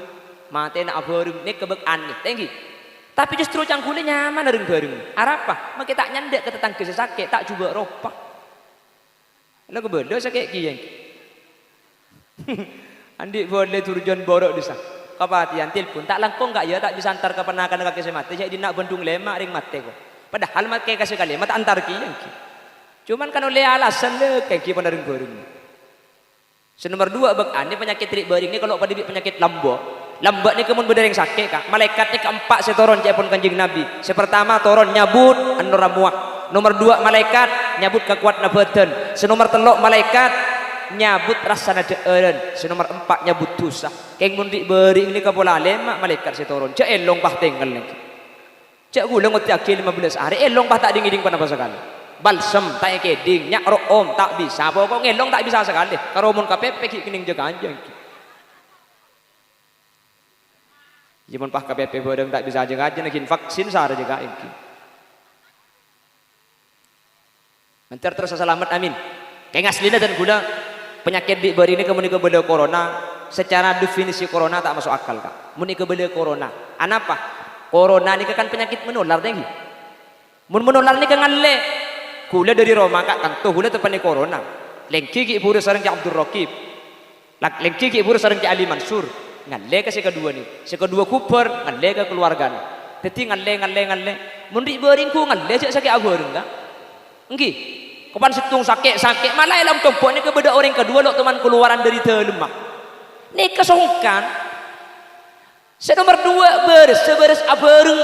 mati nak abarung nek kebek aneh tenggi tapi justru cangkule nyaman bareng-bareng arapa mak tak nyandek ke tetangga sakit tak coba ropak lah kebelo sakit kiye andi boleh turjon borok desa kapatian telepon tak langkong enggak ya tak bisa antar ke penakan kaki semate jadi nak bendung lemak ring mate kok padahal mat kayak kasih kali mat antar kiye cuman kan oleh alasan le kayak kiye bareng-bareng senomor 2 bek ane penyakit trik bareng ni kalau pada penyakit lambok lambat ni kemun berdering sakit kak malaikat ni keempat setoron japon kanjeng nabi sepertama toron nyabut anu ramuak nomor 2 malaikat nyabut kekuat nabadan senomor 3 malaikat nyabut rasa nadeureun senomor 4 nyabut dosa keng mun diberi ini kapola lemak malaikat setoron cek elong pah tinggal lagi cek gula ngoti akil 15 hari elong pah tak ding-ding panapa sekali balsem tak keding nyak room tak bisa pokok ngelong tak bisa sekali karo mun KPP kining jaga anjing Jimun pah KPP bodong tak bisa aja nakin vaksin sar juga iki. Mentar terus selamat amin. Kayak ngaslina dan gula penyakit di bari ini kemudian kebele corona secara definisi corona tak masuk akal kak. Muni kebele corona. Anapa? Corona ini kan penyakit menular tinggi. Mun menular ini kan ngalle. Gula dari Roma kak kan tuh gula tepani corona. Lengki ki buru sareng ki Abdul Raqib. Lengki ki buru sareng ki Ali Mansur. Ngalle ke si kedua nih, si kedua kuper ngalle ke keluarga nih, jadi ngalle, mundi beringku ngalle cak sakit abareng enggak, enggi, kapan situng sakit, malah elam tompok ni kebeda orang kedua lo teman keluaran dari telemah, ni kesongkan, senomor 2 beres abareng,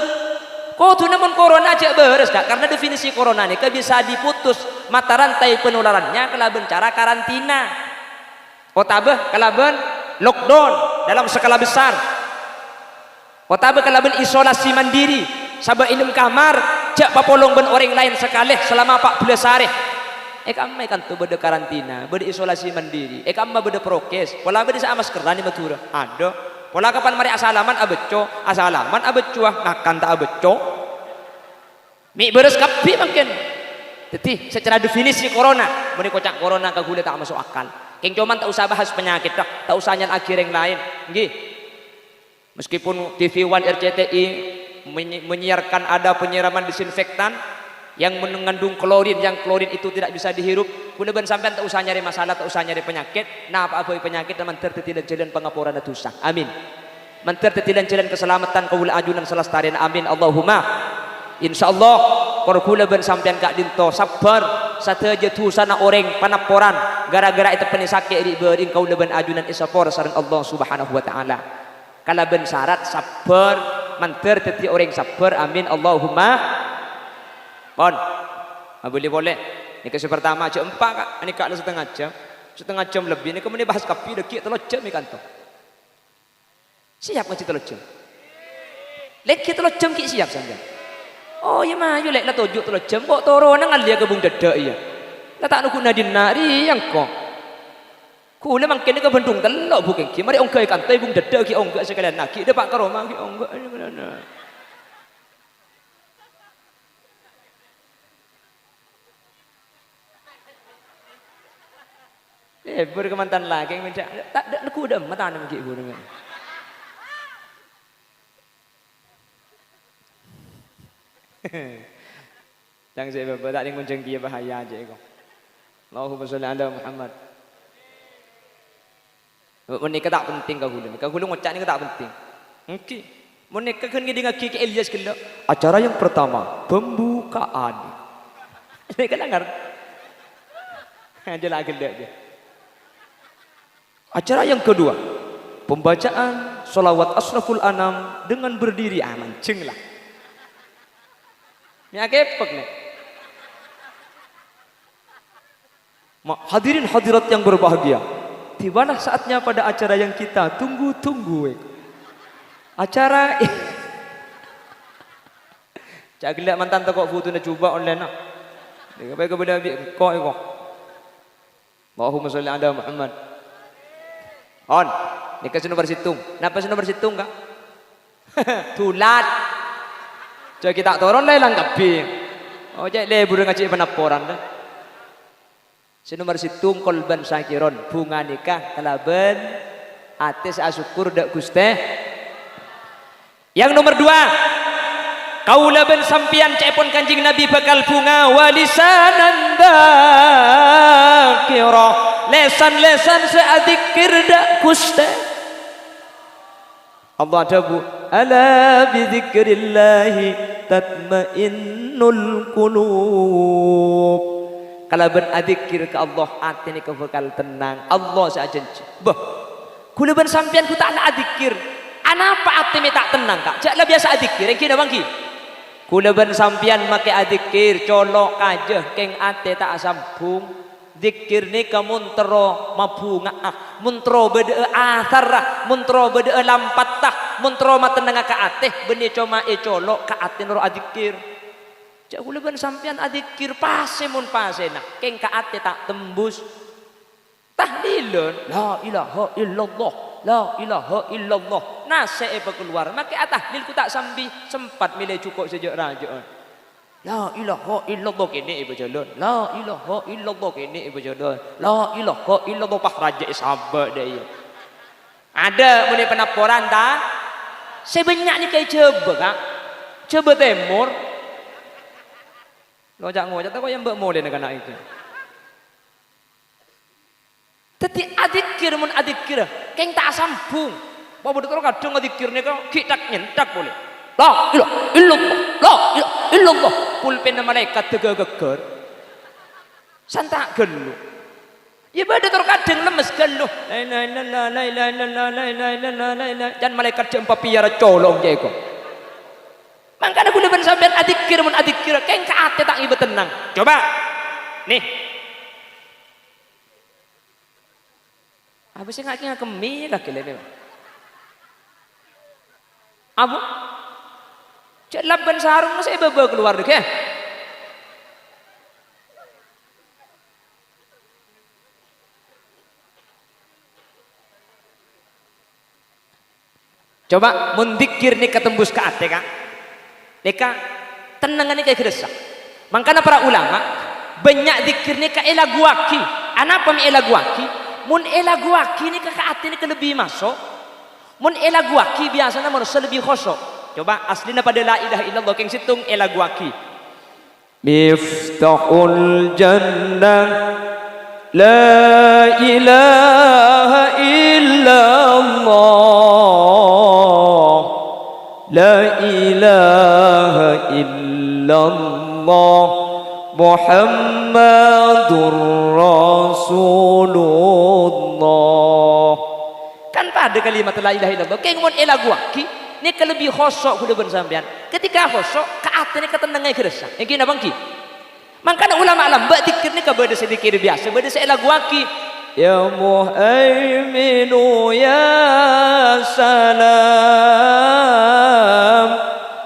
kau tu namun corona cak beres kak, karena definisi corona ni bisa diputus mata rantai penularannya kelaban cara karantina, otabah kelaban lockdown dalam skala besar otabe kalaben isolasi mandiri sabab inum kamar jak papolong ben orang lain sekali selama 14 hari kamai kan tu beda karantina beda isolasi mandiri kamma beda prokes pola beda sa maskeran ni matura ada pola kapan mari asalaman abeco ngakan tak abeco mi beres kapi mungkin jadi secara definisi corona meni kocak corona kagule tak masuk akal keng cuman tak usah bahas penyakit dah, tak usah nyan akhir yang lain. Nggih. Meskipun TV One RCTI menyiarkan ada penyiraman disinfektan yang mengandung klorin, yang klorin itu tidak bisa dihirup, kuleban sampean tak usah nyari masalah, tak usah nyari penyakit. Nah, apa penyakit teman tertetilan jalan pengapuran dosa. Amin. Menter tertetilan jalan keselamatan kaula ajunan selestarian. Amin. Allahumma. Insyaallah kor kuleban sampean kak dinto sabar sateja tu sana orang panaporan gara-gara itu penisake ri beuring kaula ban ajunan isapor sareng Allah Subhanahu wa taala. Kalaban syarat sabar manter teti orang sabar amin Allahumma pon. Boleh. Ini kesempatan pertama aja 4 kak. Ini kak setengah jam lebih. Ini kemudian bahas kapi dekik 3 jam ni kantor. Siap ngaji 3 jam. Lek 3 jam ki siap saja. Oh ya mah, yo lek la 7 jam kok toro nang alia kebung dadak iya. La tak nuku nadin nari yang kok. Kula mangkene ke Bandung telok bukan ki. Mari onggai kantai bung dadak ki onggai sekalian nak ki depak karo mang ki onggai mana. Berkemantan lagi minta tak ada nuku dem mata nam ki ibu dengan. Jangan saya bapak tak dengan jengki bahaya aja kok. Allahumma sholli ala Muhammad. Menikah tak penting kau hulu ngocak ni tak penting. Okey. Menikah kan dia dengan Ki Elias kelak. Acara yang pertama pembukaan. Ini kan dengar. Dia lah kelak dia. Acara yang kedua pembacaan solawat asraful anam dengan berdiri mancing lah. Ni akepek ni. Hadirin hadirat yang berbahagia, tibalah saatnya pada acara yang kita tunggu-tunggu. Acara cak gelak mantan tak kok foto nak cuba online nak. Dia baik kepada kau ikut. Allahumma sholli ala Muhammad. On, ni kasih nomor situng. Napa nomor situng kak? Tulat. Jadi kita turun lah langkapi. Oh jadi lebur ngaji penaporan dah. Si nomor situng kolban sakiron bunga nikah kalaban atis asyukur dak guste. Yang nomor 2 kaula ben sampian cepon kanjing Nabi bakal bunga walisanan dzakira lesan-lesan seadikir dak guste. Allah dabu ala bidzikrillahi tatmainnul qulub. Kalau ben adzikir ke Allah hati ni bakal tenang. Allah saja janji. Bah. Kula ben sampean ku tak nak adzikir. Anapa hati mi tak tenang kak? Jaklah biasa adzikir. Yang kira bangki. Kula ben sampean make adzikir colok aja keng ate tak sambung. Zikir ni ka muntro mabunga muntro bede athar muntro bede lampatah muntro matenang ka ate beni coma colok ka ate nuro adzikir. Cak kula ben sampean adzikir pase mun pase nak keng ka ate tak tembus tahlilun la ilaha illallah la ilaha illallah nase apa keluar make tahlil ku tak sambi sempat milih cukup sejak raja. La ilaha illallah kene ibu jalan. La ilaha illallah kene ibu jalan. La ilaha illallah pak raja sahabat dia. Ada mulai penaporan tak? Sebanyak ni kayak coba kak. Coba temur. Ngojak tak kau yang bermulai dengan anak itu. Tetapi adzikir mun adzikir, keng tak sambung. Bawa betul kadang adzikir ni kau kita nyentak boleh. La ilaha illallah, la ilaha illallah. Pulpen malaikat tegegeger. Santak gelu. Ya beda terkadang lemes gelu. La ilaha illallah, la ilaha illallah, la ilaha illallah, la ilaha. Dan malaikat jempa piara colong je kau. Makanya aku udah sampean adzikir mun adzikir keng kaate tak ibu tenang. Coba. Nih. Apa sih ngaki ngakemi lah kele. Abu cek laban sarung saya bawa keluar deh ya. Coba mundikir nih ketembus ke ate kak. Deka tenangan ni kayak keresak. Makanya para ulama banyak dikir ni ka elaguaki. Anapa mi elaguaki? Mun elaguaki ni ka ate ni lebih masuk. Mun elaguaki biasanya manusia lebih khosok. Coba aslina pada la ilaha illallah keng situng elaguaki. Miftahul jannah la ilaha illallah la ilaha illallah Muhammadur Rasulullah. Kan pada kalimat la ilaha illallah kayak ngomong lagu aki ni kelebih khosok kuda bersambian ketika khosok ke atene ketenangai kerasa yang kena bangki makanya ulama alam mbak dikir ni kepada sedikit biasa pada saya lagu aki Ya Muhaiminu ya salam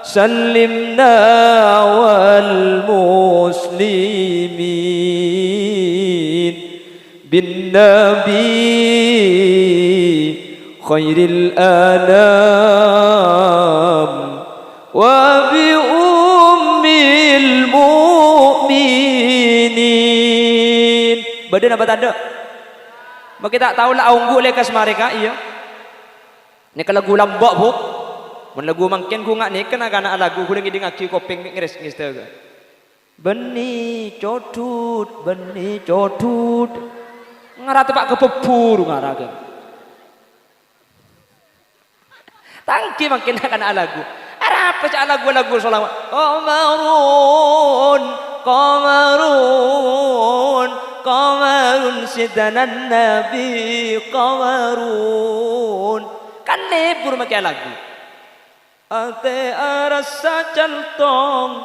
Sallimna wal muslimin bin nabi khairil anam wa bi ummil mu'minin. Badan apa tanda? Maka tak tahu lah aunggu lekas mereka iya. Ni kalau lagu lambak bu, mun lagu mangken ku ngak ni kena kana lagu ku dengi ngaki kopeng ngeres ngista. Beni codut, beni codut. Ngara tepak kepebur ngara ke. Tangki mangken kana lagu. Ara apa cak lagu-lagu solawat. Qamarun, qamarun, qamarun sidanan nabi qamarun. Kan lebur makai lagu. Ate arasa caltong,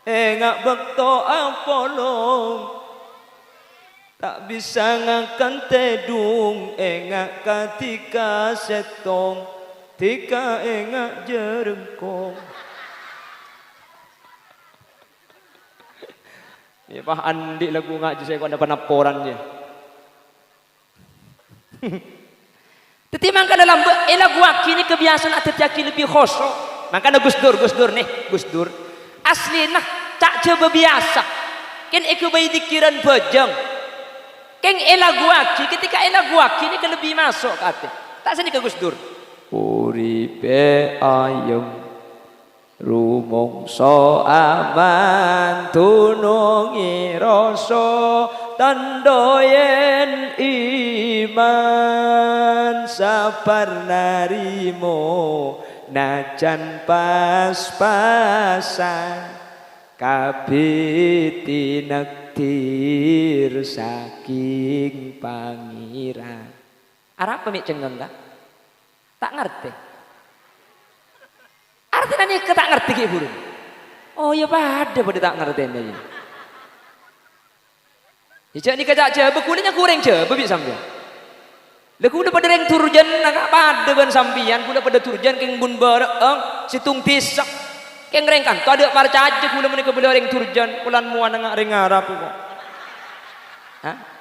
engak bekto apolong. Tak bisa ngakan tedung, engak katika setong. Tika engak jerengkong. Ni Pak Andi lagu ngaji saya kau ada penaporan je. Tetimbang dalam lagu aki ni kebiasaan atet yaki lebih khosok. Makanya Gus Dur nih, Gus Dur. Asli nah tak coba biasa. Ken aku bayi dikiran bajang. Ken lagu aki ketika lagu aki ni lebih masuk kate. Tak seni ke Gus Dur. Uripe ayem rumangsa aman tunungi rasa tandha yen iman sabar narimo najan pas-pasan kabeh tinektir saking pangeran. Arab pemik cenggeng tak? Tak ngerti. Artinya ni tak ngerti ki burung. Oh ya pada tak ngerti ni. Ijak ni kajak je, bekulnya kurang je, bebik sambian. Leku udah pada reng turjan, nak pada ban sambian, kuda pada turjan keng bun bareng, situng tisak, keng reng kan. Tu ada para caje kuda mereka boleh reng turjan, kulan muan ngak reng Arab kok. Hah?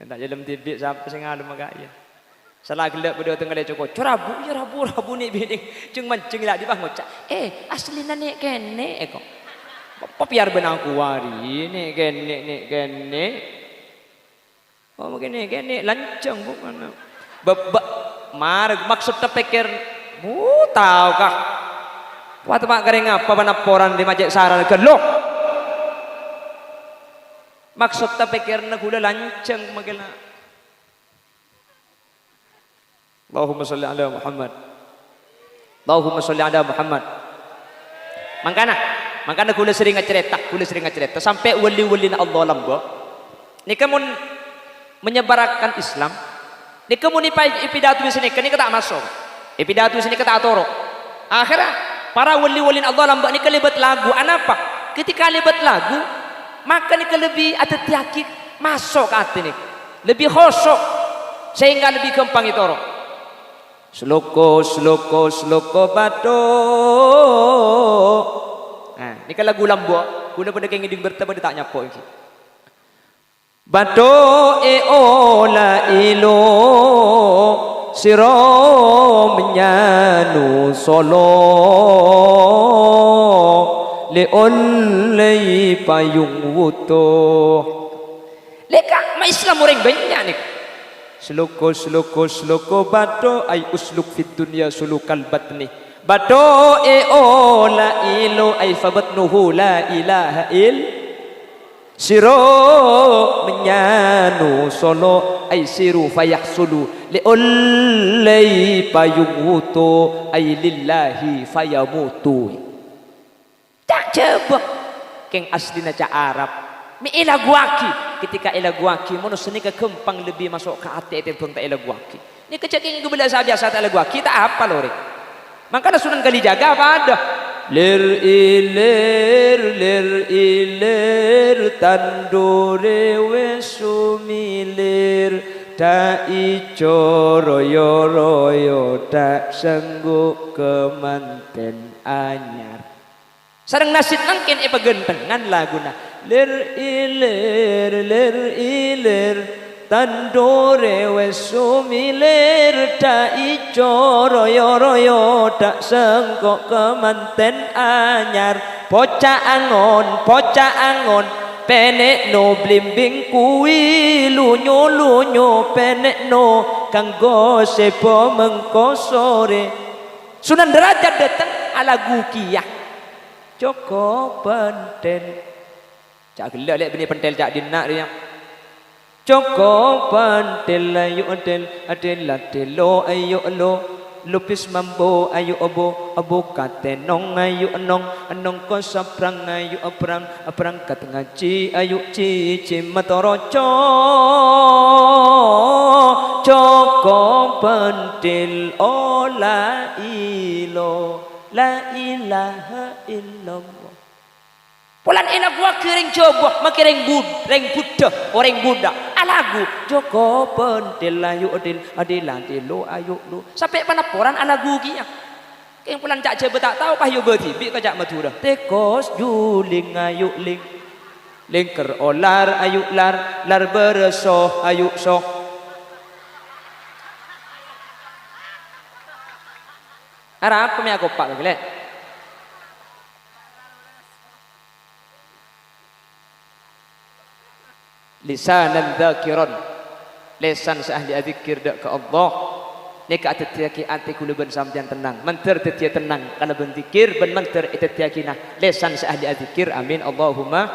Tak dalam TV siapa sing ngalem agak ya. Salah gelak pada tengah dia cokot. Rabu ya rabu ni bini. Ceng mancing lah di bang ngocak. Aslina nek kene kok. Apa biar benang kuari nek kene. Oh kene lancang bukan. Maksud terpikir tahu kah? Waktu mak kering apa penaporan di Majek Saran gelok. Maksud tak pikir nak gula lancang magala. Allahumma salli ala Muhammad. Allahumma salli ala Muhammad. Mangkana gula sering cerita sampai wali-wali Allah lamba. Ni kamu menyebarkan Islam. Ni kamu ni pidato di sini kan tak masuk. Pidato di sini tak toro. Akhirnya para wali-wali Allah lamba ni kelibat lagu. Anapa? Ketika libat lagu maka ni lebih ada tiakit masuk ke hati ni lebih khosok sehingga lebih gampang itu orang sloko bato nah ni kalau lagu lambo guna pada kenging ding bertemu dia tak nyapok ini bato ola ilo siro menyanu solo leolei payung wutuh leka ma Islam orang banyak nih sloko bato ay usluk fit dunya sulukal batni bato ola ilo ay fabatnuhu la ilaha il Siro menyanu solo ay siru fayahsulu liullai payumutu ay lillahi fayamutu. Tak coba keng aslina ca Arab mi ilaguaki ketika ilaguaki mono seni ke kempang lebih masuk ke hati itu pun tak ilaguaki ni kecek yang gebela biasa tak ilaguaki tak apa lori makanya Sunan Kalijaga apa ada lir ilir tandure wesumilir tak ijo royo royo tak sengguk kemanten anyar sareng nasid nangkin epa gentengan laguna lir ilir tandure wesumilir tak ijo royo royo tak sengguk kemanten anyar poca angon penek no blimbing kuwi lunyo penek no kanggo sepo mengko sore Sunan Derajat datang ala gukiyah Joko Pentel cak gelak lek bini pentel cak dinak dia Joko Pentel ayu adel ayu lo lupis mambo ayu obo katenong ayu enong ko saprang ayu aprang kat ngaji ayu cici matoroco Joko Pentil la ilaha illallah Polan enak gua kering coba makering Buddha orang Buddha alagu Joko Pentil ayu adil ayu lu sampai panaporan alagu kia yang polan cak coba tak tahu pah yo bertibi ke cak Madura tekos juling ayu ling ker olar ayu lar beresoh ayu soh ara apa mi aku pak lek lisanan dzakiran lisan seahli zikir dak ke Allah nek atetiaki ati kula ben sampeyan tenang menter tetia tenang kana ben zikir ben menter etetiakina lisan seahli zikir amin Allahumma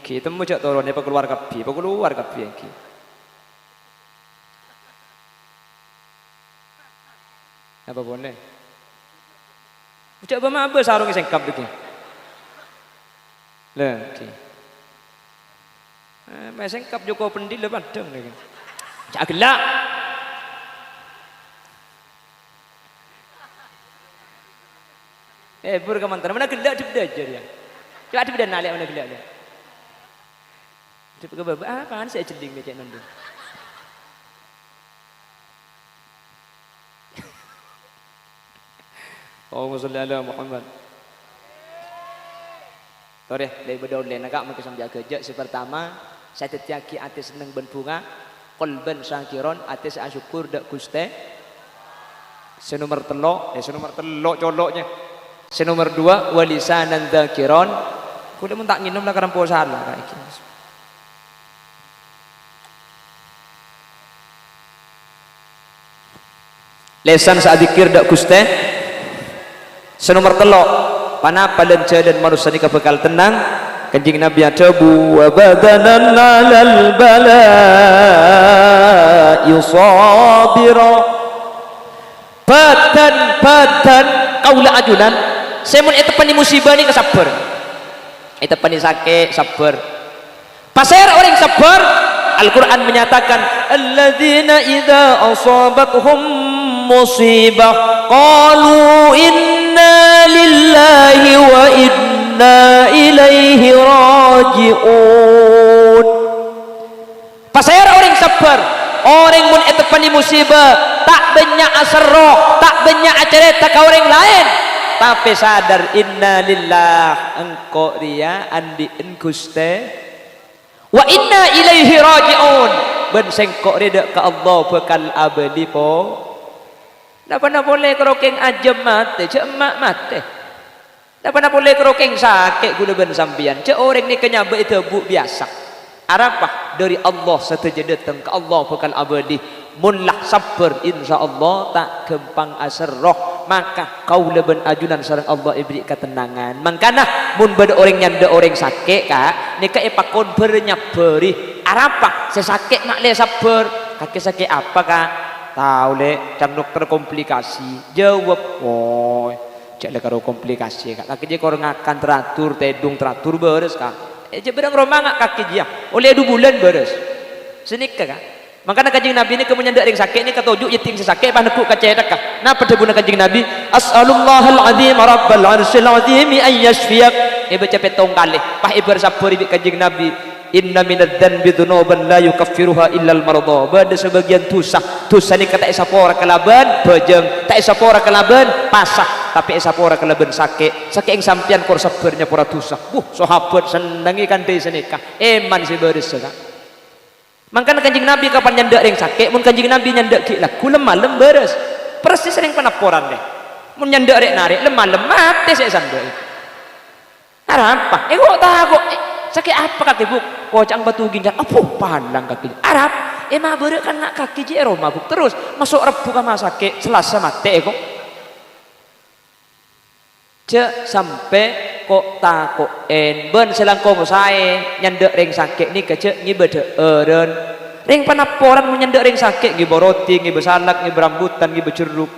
kita mujak turun apa keluar kabeh iki apa boleh mujak apa sarung sing kap iki lha iki meseng kap Joko Pendil padang lagi. Cak gelak. Bur kemantan mana gelak di belajar ya. Cak di belajar nalik mana gelak dia. Cepet ke baba apaan saya celing becek nonton. Allahumma sholli ala Muhammad. Tore dari bedol lain agak mungkin sambil kerja pertama saya tetiaki atis seneng ben bunga kolben sangkiron atis asyukur dak guste senomor telok coloknya senomor 2 walisanan dzakiron kudu mun tak nginum lah karena puasa lah kayak iki lesan saat zikir dak guste senomor telok panapa lenca dan manusia ni bakal tenang Kanjeng Nabi atabu wa badanan 'alal bala'i sabira batan kaula ajunan semun eta pani musibah ni kesabar eta pani sakit sabar pasir orang sabar Al-Qur'an menyatakan alladzina idza asabatuhum musibah qalu inna lillahi wa inna ilaihi raji'un pasir orang sabar orang mun eta pani musibah tak banyak asroh tak banyak cerita ke orang lain tapi sadar inna lillah engkau dia andi engkuste wa inna ilaihi raji'un ben sengkok reda ke Allah bekal abadi po napa boleh kerokeng ajem mate cek emak mate napa boleh kerokeng sakit guna ben sambian cek orang ni kenyaba itu bu biasa arapah dari Allah sateja datang ke Allah bekal abadi munlah sabar insyaallah tak gempang asroh maka kau leben ajunan sareng Allah ibri ketenangan. Mangkana mun bade orang nyanda orang sakit kak nika ipakon bernyaberi arapa sesakit mak le sabar kaki sakit apa kak tahu le cang dokter komplikasi jawab woi cek le karo komplikasi kak kaki je kor ngakan teratur tedung teratur beres kak je berang romang kaki dia oleh 2 bulan beres senika kak. Makanya kanjeng Nabi ini kemudian ring sakit ini ketujuh yatim sesakit bah nekuk kacedak kah. Nah pedebuna kanjeng Nabi as'alullahal azim rabbal arsyil azim an yashfiyak. Baca petong kali. Pah ibar sabar ibi kanjeng Nabi. Inna minadz dzanbi dzunuban la yukaffiruha illa al marda. Bada sebagian dosa ni kata isapora kalaban bejeng, tak isapora kalaban pasah, tapi isapora kalaban sakit. Sakit yang sampean kor sabarnya pora dosa. Sahabat senengi kan deui senika. Eman si beres kak. Mangkana kanjeng Nabi kapan nyandak ring sakit mun kanjeng Nabi nyandak ki lah kulem malam beres persis ring penaporan deh mun nyandak rek narik lem malam mati sik sandok arapa kok takut sakit apa kaki buk kocang batu ginjal apa pandang kaki arap mah beureuh kan nak kaki je ero mabuk terus masuk rebu ka sakit Selasa mati kok cek sampai kok takut ben selangkong sae nyandak ring sakit ni kecek ngibede eureun ring panaporan mun nyandak ring sakit ngibo roti ngibo salak ngibo rambutan ngibo jeruk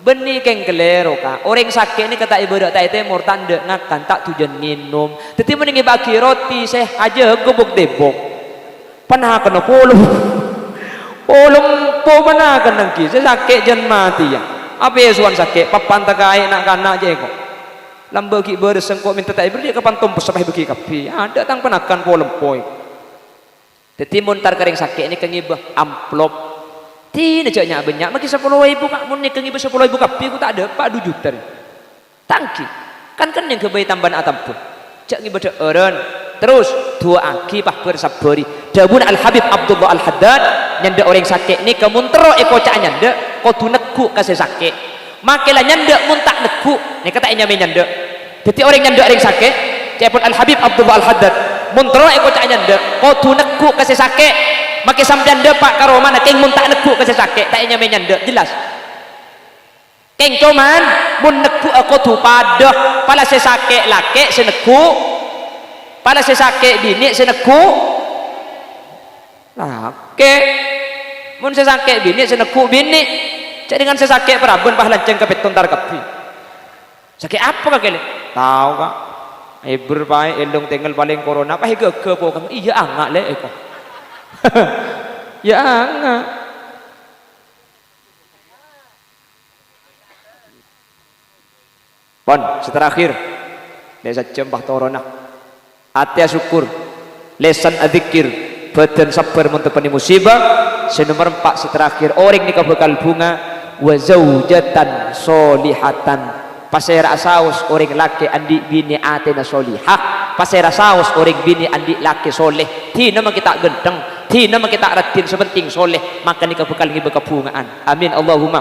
beni keng kelero ka orang sakit ni kata ibu dak teh mur tanda ngakan tak tujuan minum teti mun ngibagi roti seh aja gobok debok panah kena polum po panah kena ki sakit jen mati ya apa suan sakit papan tagay nak kana je kok lambagi bersengkok minta tak beri kapan tom pesapah bagi kapi ada tang penakan polem poi teti montar kering sakit ini kengibah amplop tina caknya banyak maki 10.000 kak mun ni kengibah 10.000 kapi aku tak ada 4 juta tangki kan yang kebayi tambahan atampun cak ngibah eureun terus dua aki pah bersabari dabun Al Habib Abdullah Al Haddad nyanda orang sakit ni kemuntero cak nyanda kudu nekuk kasih sakit makilah nyandak muntak nekuk ni kata nyame nyandak jadi orang nyandak ring sakit cepon Al Habib Abdullah Al Haddad muntro cak nyandak kudu nekuk kasih sakit maki sampean depak karo mana keng muntak nekuk kasih sakit tak nyame nyandak jelas keng cuman mun nekuk kudu padah pala sesakit laki senekuk pala sesakit bini senekuk laki mun sesakit bini senekuk bini cak dengan sesakit perabun pah lanceng ke petontar kapi sakit apa kakek tahu kak iber pae elong tinggal paling corona pah gege po kamu iya angak le eko ya angak pon seterakhir desa cempah corona atia syukur lesan adzikir badan sabar mentepani musibah senomor 4 seterakhir orang nikah bekal bunga wa zaujatan solihatan pasera saus orang laki andi bini atena solihah pasera saus orang bini andi laki soleh ti nama kita gendeng ti nama kita ratin sepenting soleh maka nikah bekal ngibe kabungaan amin Allahumma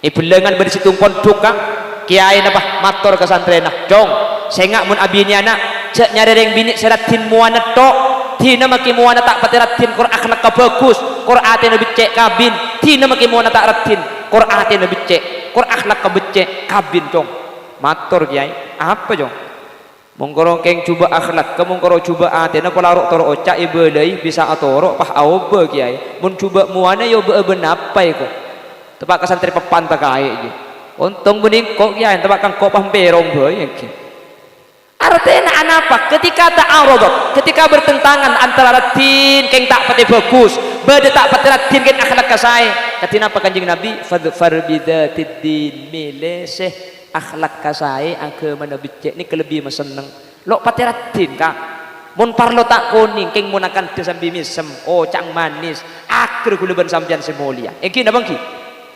ibelengan bersitung pondok kiai napa matur ke santrena jong sengak mun abini anak cek nyari reng bini seratin muana tok tina maki muana tak patiratin Qur'an akhlak ka bagus Qur'an ate nabi cek kabin tina maki muana tak ratin Qur'an ate nabi cek Qur'an akhlak ka becek kabin dong matur kiai apa jong mongkoro keng coba akhlak ke mongkoro coba ate na polarok toro oca ibelai bisa atoro pah aobe kiai mun coba muana yo be napai ko tepak kasantri pepan ta kae iki untung bening kok kiai tepak kang kok pah perong boy iki artinya apa? Ketika ta'arudh, ketika bertentangan antara ratin keng tak pati bagus, beda tak pati ratin keng akhlak kasai. Katina apa kanjeng Nabi? Fadfar bidatid din milih akhlak kasai agama Nabi cek ni kelebih meseneng. Lo pati ratin kak. Mun parlo tak kuning keng munakan sambil misem. Oh cang manis. Akhir kuleban sampean semulia. Engki napa engki?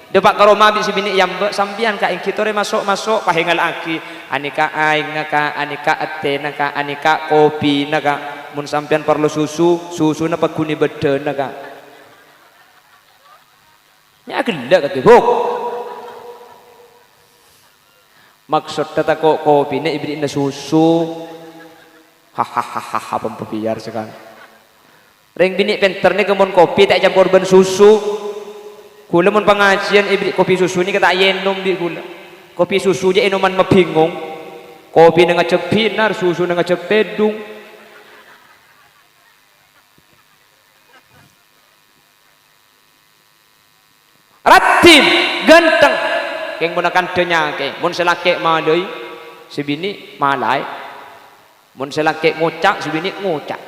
Depak karo mabi si bini yang sampian ka ing kitore masuk pahengal aki anika aing ka anika atena ka anika kopi naka mun sampian perlu susu na paguni bedena ka nya gelak ka tibuk maksud tata kok kopi ne ibri na susu hahaha pembiar sekali ring bini penter ni kemun kopi tak campur ben susu gula mun pengajian ibri kopi susu ni kata yenum bi gula Kopi susu je inoman mebingung. Kopi nang ngecek binar, susu nang ngecek tedung. Ratim ganteng keng gunakan denyake mun selake malai sebini malai mun selake ngocak sebini ngocak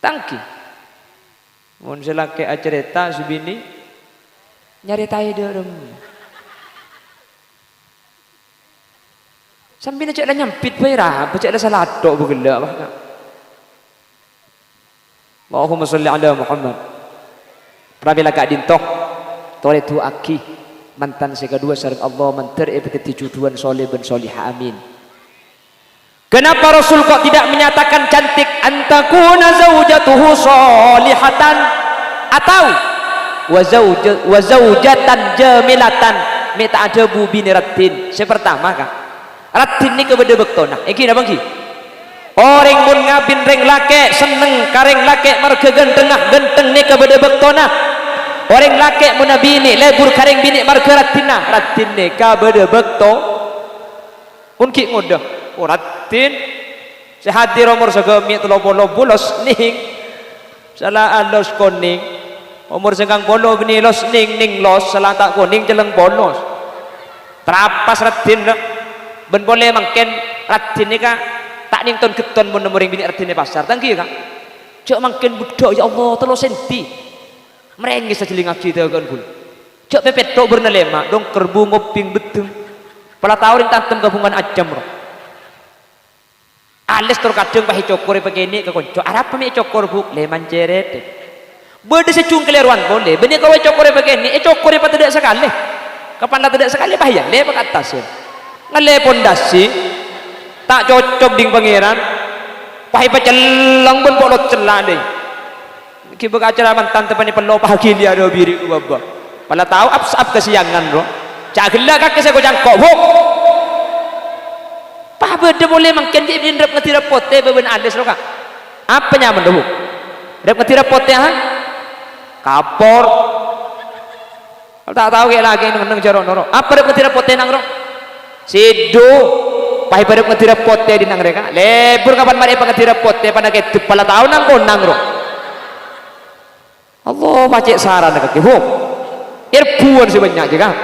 tangki mun selake acerita sebini nyaritai derem sambil cek lah nyampit bayra cek lah saladok begela bah Allahumma sholli ala Muhammad prabila kak dintok tore tu aki mantan sekedua sareng Allah manter epeti juduan soleh ben solihah amin. Kenapa Rasul kok tidak menyatakan cantik antakuna zaujatuhu solihatan atau wa zaujatan jamilatan meta ada bubini ratin. Sepertama kan ratin ni kepada bektona iki napa ki orang mun ngabin reng lake seneng kareng lake marga genteng ni kepada bektona orang laki muna bini lebur kareng bini marga ratin neka beda bekto unki ngodah ratin sehadir umur segemi telopolo bulos ning salah alos koning umur segang polo bini los ning los salah tak koning jeleng bolos terapas ratin ben boleh mangken ratin neka tak ning ton keton mun muring bini ratin pasar tangki kan cok mangken budak ya Allah 3 senti merengis saja linga kita kan gul cok pepet tok bernelema dong kerbu ngoping betung pala taurin tantem gabungan ajam roh ales tor kadang pahi cokor begini ke konco arap mi cokor buk leman ceret berde secung keleruan boleh benih kau cokor begini cokor apa tidak sekali kapan lah tidak sekali bahaya le pak atas ya ngale pondasi tak cocok ding pangeran pahi pacelang pun polot celah deh kiba acara mantan tepani perlo bahagia do biri ku baba pala tahu absab kesiangan ro cagela kake saya gojang kok buk pa bede boleh mangken dia indrep ngati rapote beben ades ro kak apa nyaman do buk rep ngati rapote ha kapor tak tahu kayak lagi nang jaro noro apa rep ngati rapote nang ro sido pai rep ngati rapote di nang reka lebur kapan mari ngati rapote pada ke pala tahu nang konang ro Allah macet saran dekat hum irbuan sebanyak je kan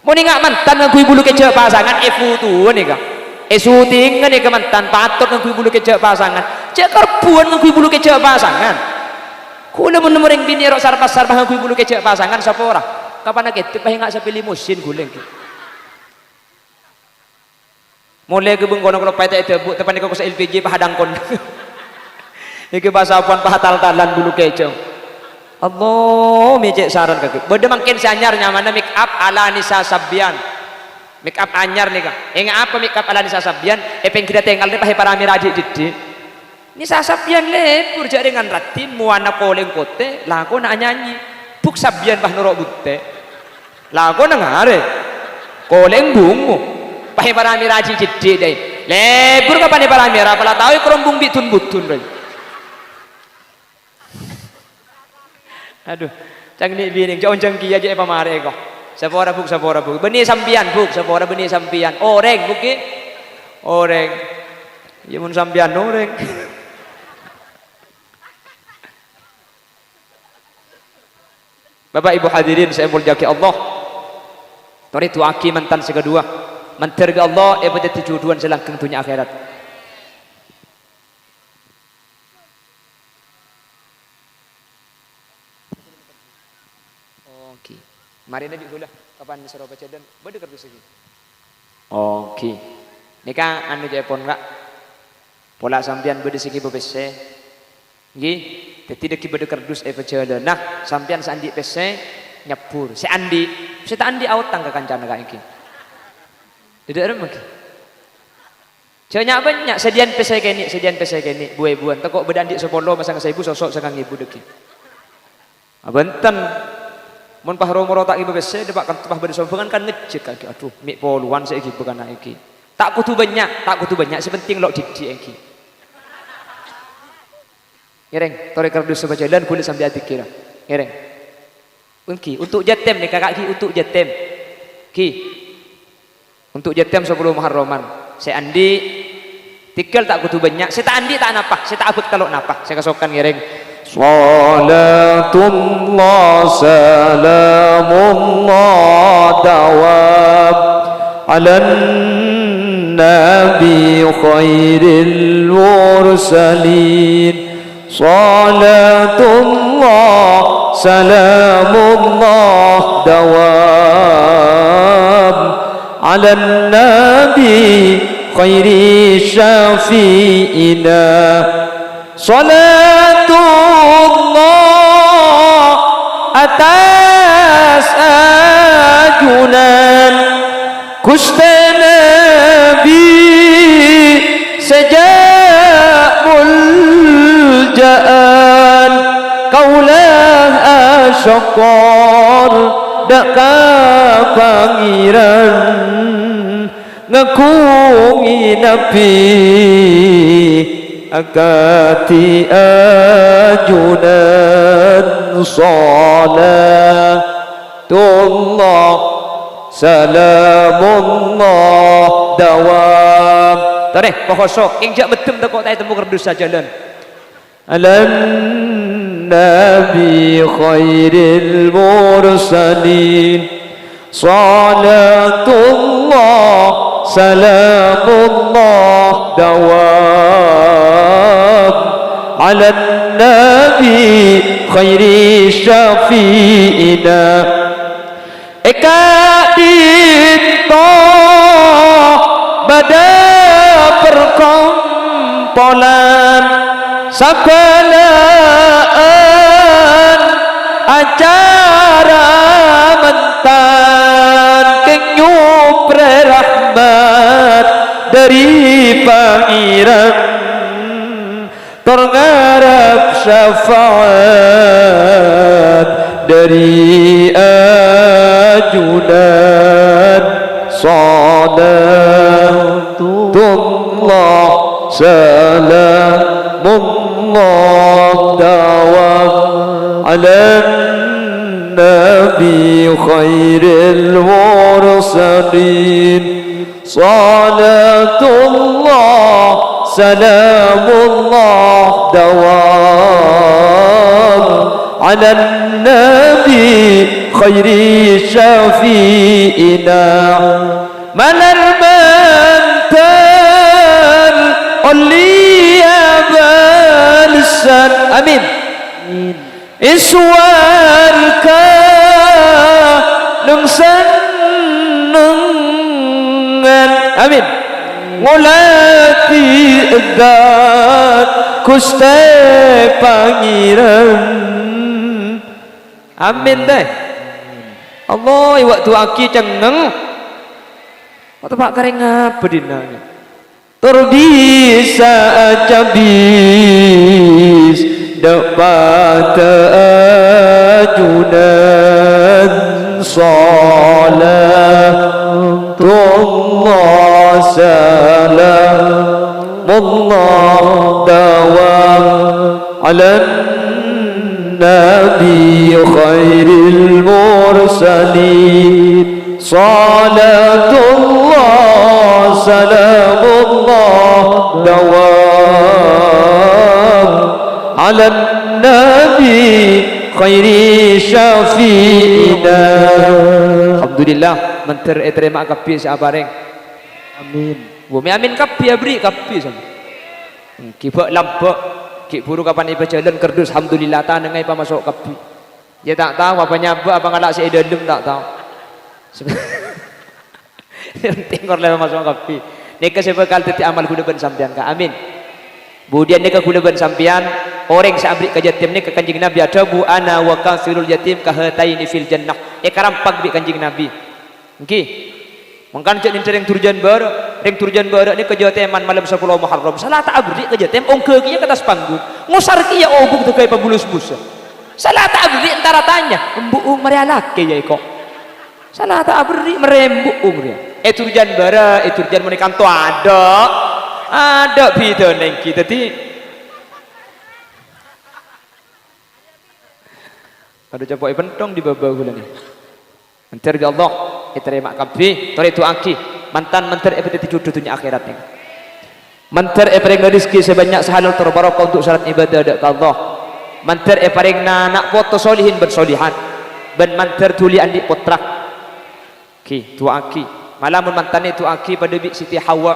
mau ningak mantan ngakui bulu kecek pasangan futu ni kan syuting ni ke mantan patut ngakui bulu kecek pasangan cek kerbuan ngakui bulu kecek pasangan kula mun nemering bini rok sarpas-sarpas ngakui bulu kecek pasangan sapa ora kapan nak ketip ngak sapili musin guleng ki mulai ke bengkono kalau payah itu bu tepan ko LPG pahadang kon iki bahasa apaan pahatal-talan bulu kecong Allah mecek saran kaki beda makin seanyar nyaman make up ala Nisa Sabian make up anyar nih kak apa make up ala Nisa Sabian peng kita tinggal nih pakai para miraji jadi Nisa Sabian lepur jadi dengan ratin muana koleng kote lagu nak nyanyi buk Sabian bah norok butte lagu nak ngare koleng bungu pakai para miraji jadi deh lepur kapan para mira pala tahu kerombong bitun butun deh aduh cangni bining jauh jengki aja apa mare kok sapora buk benih sampian buk sapora benih sampian oreng buki oreng ya mun sampian oreng Bapak Ibu hadirin saya mulyaki Allah tori tu aki mantan sekedua manter ke Allah pada tujuan selangkang dunia akhirat mari nabi gula kapan sero baca dan bade kerja segi oke nika anu jepon enggak pola sampian bade segi bebese nggih dadi deki bade kerdus baca nah sampian sandi pese nyepur si andi out tangga kancana ka iki tidak ada mungkin Janya banyak sedian pese kene buai-buan tekok bedandik sepolo masang saibu sosok sangang ibu deki abenten mun pahro-moro tak ibu bese depak kan tepah bade sombongan kan ngejek kaki aduh mik poluan saiki bukan iki tak kudu banyak sepenting lok didik iki ngereng tore kardus sebaca dan kulit sambil adik kira ngereng unki untuk jatem nih kakak ki untuk jatem ki untuk jatem 10 Muharraman. Saya andi tikal tak kutu banyak. Saya tak andi tak napa. Saya tak abut kalau napa. Saya kasokan ngiring. Salatullah salamullah dawam ala nabi khairil mursalin. Salatullah salamullah dawam ala nabi khairi syafi'ina. Salatullah atas ajunan Gusti Nabi sejak muljaan kaulah asyakor daka pangeran ngakungi Nabi akati ajunan. Salatullah salamullah dawam. Tareh pohosok injak betum tak kok tak temu kerdus jalan. Alan nabi khairil mursalin. Salatullah salamullah dawam ala nabi khairi syafi'ina. Eka dinto pada perkumpulan sakalaan acara mentan kenyupre rahmat dari pangeran terngarap syafaat dari ajunan. Salatullah salamullah dawam ala nabi khairil mursalin. Salatullah salamullah dawam ala nabi khairi syafi'ina. Manar mantan uliya balsan. Amin. Iswarka nungsan nungan. Amin. Ngolati edat kuste pangeran. Amin deh. Allah waktu aki cengeng waktu pak kering apa dinanya terbisa cabis dapat ajunan. Salatullah salamullah dawam ala nabi khairil mursalin. Salatullah salamullah dawam ala nabi khairi syafi'ina. Alhamdulillah menter terima kapi sabareng. Amin. Bumi amin kapi abri kapi sama. Kibak lampak ki buru kapan iba jalan kerdus alhamdulillah ta nengai pa masuk kapi. Dia tak tahu apa nyaba apa ngalak si dalam tak tahu. Tengok lepas masuk kapi. Nika sebekal teti amal guna ben sampean ka. Amin. Kemudian nika guna ben sampean orang sabrik ka yatim ni ka kanjing Nabi ada bu ana wa kafirul yatim ka hataini fil jannah. Karampak bi kanjing Nabi. Nggih. Mangkan cek ning turjan bar, ring turjan bar ni kejateman malam 10 Muharram. Salah tak abri kejatem ongke kiya ke atas panggung. Ngusar kiya obuk tu kaya pabulus bus. Salah tak abri antara tanya, embu mari alake ya kok. Salah tak abri merembuk umria. Turjan bara, turjan menikam tu ada bida neng kita ti. Ada coba pentong di bawah gula ni. Antar Allah, kita terima kasih. Tori tu aki. mantan menteri epeti jodoh dunia akhirat nih. Menteri paring rezeki sebanyak sehalal terbarakah untuk syarat ibadah dak Allah. Menteri paring anak foto solihin ben solihan. Ben menteri tuli andi potrak. Ki tua aki. Malamun mantan itu aki pada bi Siti Hawa.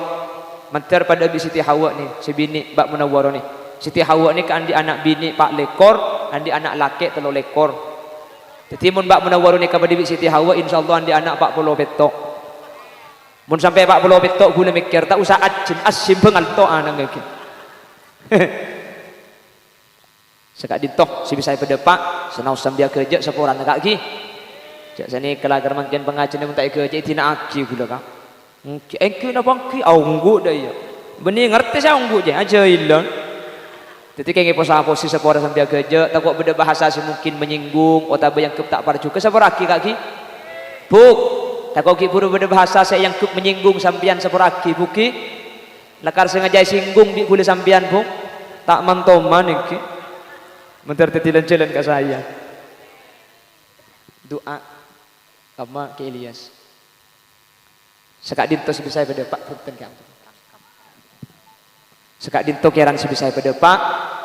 Menteri pada bi Siti Hawa nih, sebini Mbak Munawwarah nih. Siti Hawa nih kan andi anak bini 4 lekor, andi anak laki 3 lekor. Jadi mun Mbak Munawwarah nih kepada bi Siti Hawa insyaallah andi anak 40 petok. Mun sampai 40 petok gula mikir tak usah ajin asim bengal to anang iki. Sekak dintoh si bisa pada pak senau sambil kerja seporan agak ki. Jak sini kelagar mangkin pengajian mun tak kerja tina aki gula ka. Engke na bangki aunggu dah ya. Benih ngerti saya aunggu je aja ilon. Jadi kayak posa-posi seporan sambil kerja takut beda bahasa mungkin menyinggung otak yang tak parju ke sepor aki kaki. Buk takut ki buru beda bahasa saya yang kup menyinggung sambian seporaki buki lakar sengaja singgung bi boleh sambian bu tak mantoman iki mentertetilan-jalan ke saya doa sama ke Ilyas sekak dinto si bisa pada pak punten ka sekak dinto kiran si bisa pada pak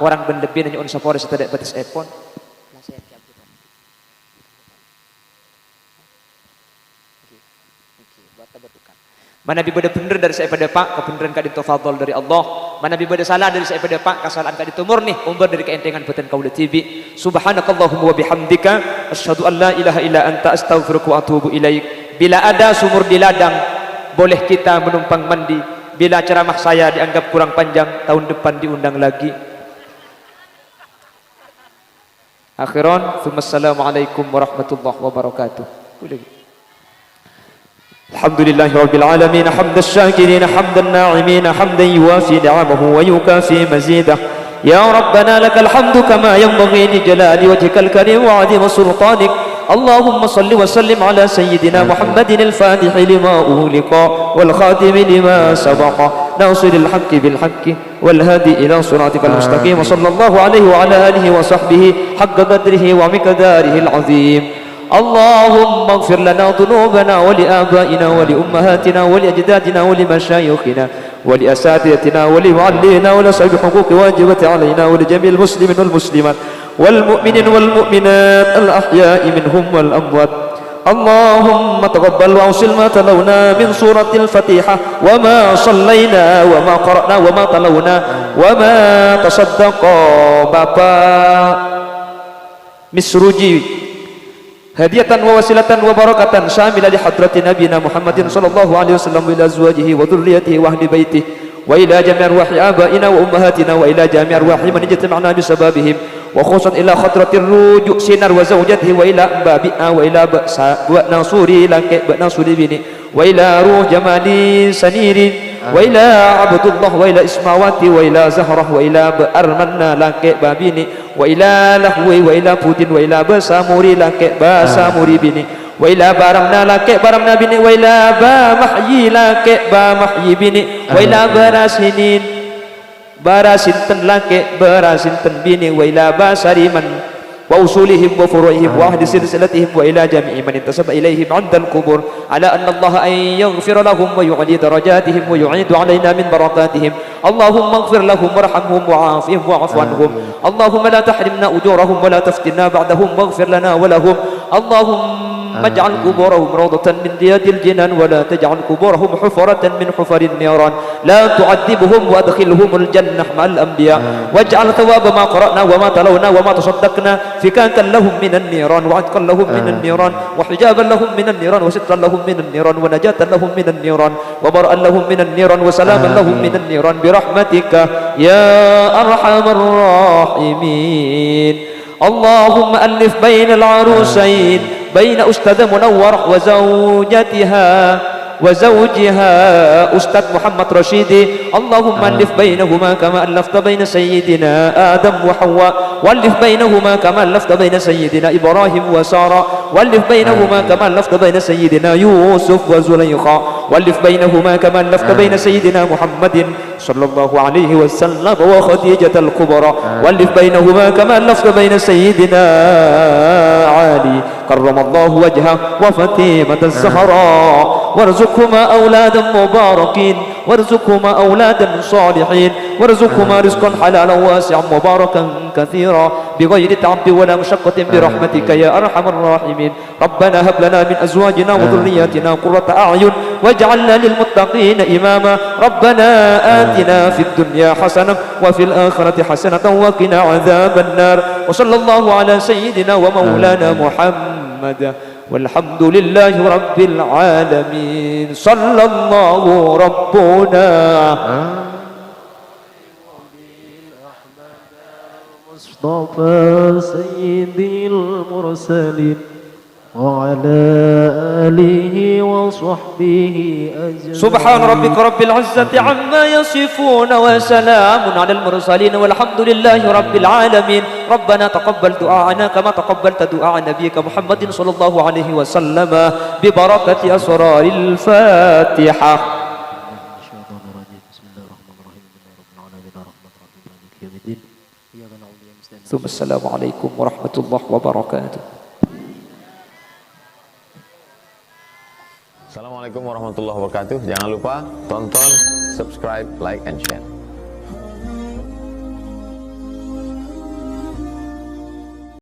orang bendebin nanya on sapore setedak batas epon mana bibada bener dari saya pada pak kebenaran kadi tafadhol dari Allah mana bibada salah dari saya pada pak kesalahan kadi tumur nih umbar dari keentengan beten kaula TV subhanakallahumma wa bihamdika asyhadu an la ilaha illa anta astaghfiruka wa atubu ilaik. Bila ada sumur di ladang boleh kita menumpang mandi. Bila ceramah saya dianggap kurang panjang tahun depan diundang lagi. Akhiran assalamualaikum warahmatullahi wabarakatuh. الحمد لله رب العالمين حمد الشاكرين حمد الناعمين حمدا يوافي نعمه ويكافي مزيده يا ربنا لك الحمد كما ينبغي لجلال وجهك الكريم وعظيم سلطانك اللهم صل وسلم على سيدنا محمد الفاتح لما أغلق والخاتم لما سبق ناصر الحق بالحق والهادي إلى صراطك المستقيم وصلى الله عليه وعلى آله وصحبه حق قدره ومقداره العظيم اللهم اغفر لنا ذنوبنا ولآبائنا ولأمهاتنا ولأجدادنا ولمشايخنا ولأساتذتنا ولمعلمينا ولأصحاب الحقوق واجبة علينا ولجميع المسلمين والمسلمات والمؤمنين والمؤمنات الأحياء منهم والأموات اللهم تقبل وأوصل ما تلونا من سورة الفاتحة وما صلينا وما قرأنا وما تلونا وما تصدق بابا مسروجي هدية ووسيلة وبركة شاملة لحضرة نبينا محمد صلى الله عليه وسلم وإلى أزواجه وذريته وأهل بيته وإلى جميع أرواح آبائنا وأمهاتنا وإلى جميع أرواح من اجتمعنا بسببهم وخصوصا إلى خضرة الرجوع سينار وزوجته وإلى بابئة وإلى ناصوري لك ناصوري بني وإلى روح جمال سنير وإلى عبد الله وإلى إسماوات وإلى زهرة وإلى أرمنا لك بابيني وإلى لهوي وإلى بودين وإلى بساموري لك بساموري بني وإلى بارمنا لك بارمنا بني وإلى بمحيي لك بمحيي بني وإلى براسنين براsinten laki barasinten bini wa ila basari man wa usulihim wa furu'ihim wa ahdi silsilatihim wa ila jami'i man intasaba ilaihim 'inda al-qubur ala anna Allah an yaghfira lahum wa yu'li darajatihim wa yu'idu 'alaina min barakatihim Allahumma ighfir lahum warhamhum wa'afihim wa'fu anhum Allahumma la tahrimna ujurahum wa la taftinna ba'dahum waghfir lana wa lahum Allahumma اجعل قبورهم روضة من رياض الجنان ولا تجعل قبورهم حفرة من حفر النيران لا تعذبهم وادخلهم الجنة مع الأنبياء واجعل ثواب ما قرأنا وما تلونا وما تصدقنا فكاكا لهم من النيران وعتقا لهم من النيران وحجابا لهم من النيران وسترا لهم من النيران ونجاة لهم من النيران وبرأا لهم من النيران وسلاما لهم من النيران برحمتك يا أرحم الراحمين اللهم ألف بين العروسين بين أستاذ منور وزوجها أستاذ محمد رشيدي اللهم ألف بينهما كما ألفت بين سيدنا آدم وحواء وألف بينهما كما ألفت بين سيدنا إبراهيم وسارة وألف بينهما كما ألفت بين سيدنا يوسف وزليخا وألف بينهما كما ألفت بين سيدنا محمد صلى الله عليه وسلم وخديجة الكبرى وألف بينهما كما ألفت بين سيدنا علي كرم الله وجهه وفاطمة الزهراء وارزقهما أولادا مباركين وارزقهما أولادا صالحين وارزقهما رزقا حلالا واسعا مباركا كثيرا بغير تعب ولا مشقة برحمتك يا أرحم الراحمين. ربنا هب لنا من أزواجنا وذرياتنا قرة أعين واجعلنا للمتقين إماما. ربنا آتنا في الدنيا حسنة وفي الآخرة حسنة وقنا عذاب النار. وصلى الله على سيدنا ومولانا محمد والحمد لله رب العالمين. صلى الله ربنا مصطفى سيد المرسلين وعلى آله وصحبه أجمعين. سبحان ربك رب العزة عما يصفون وسلام على المرسلين والحمد لله رب العالمين. ربنا تقبل دعاءنا كما تقبلت دعاء نبيك محمد صلى الله عليه وسلم ببركة أسرار الفاتحة. ثم السلام عليكم ورحمة الله وبركاته. Assalamualaikum warahmatullahi wabarakatuh. Jangan lupa tonton, subscribe, like, and share.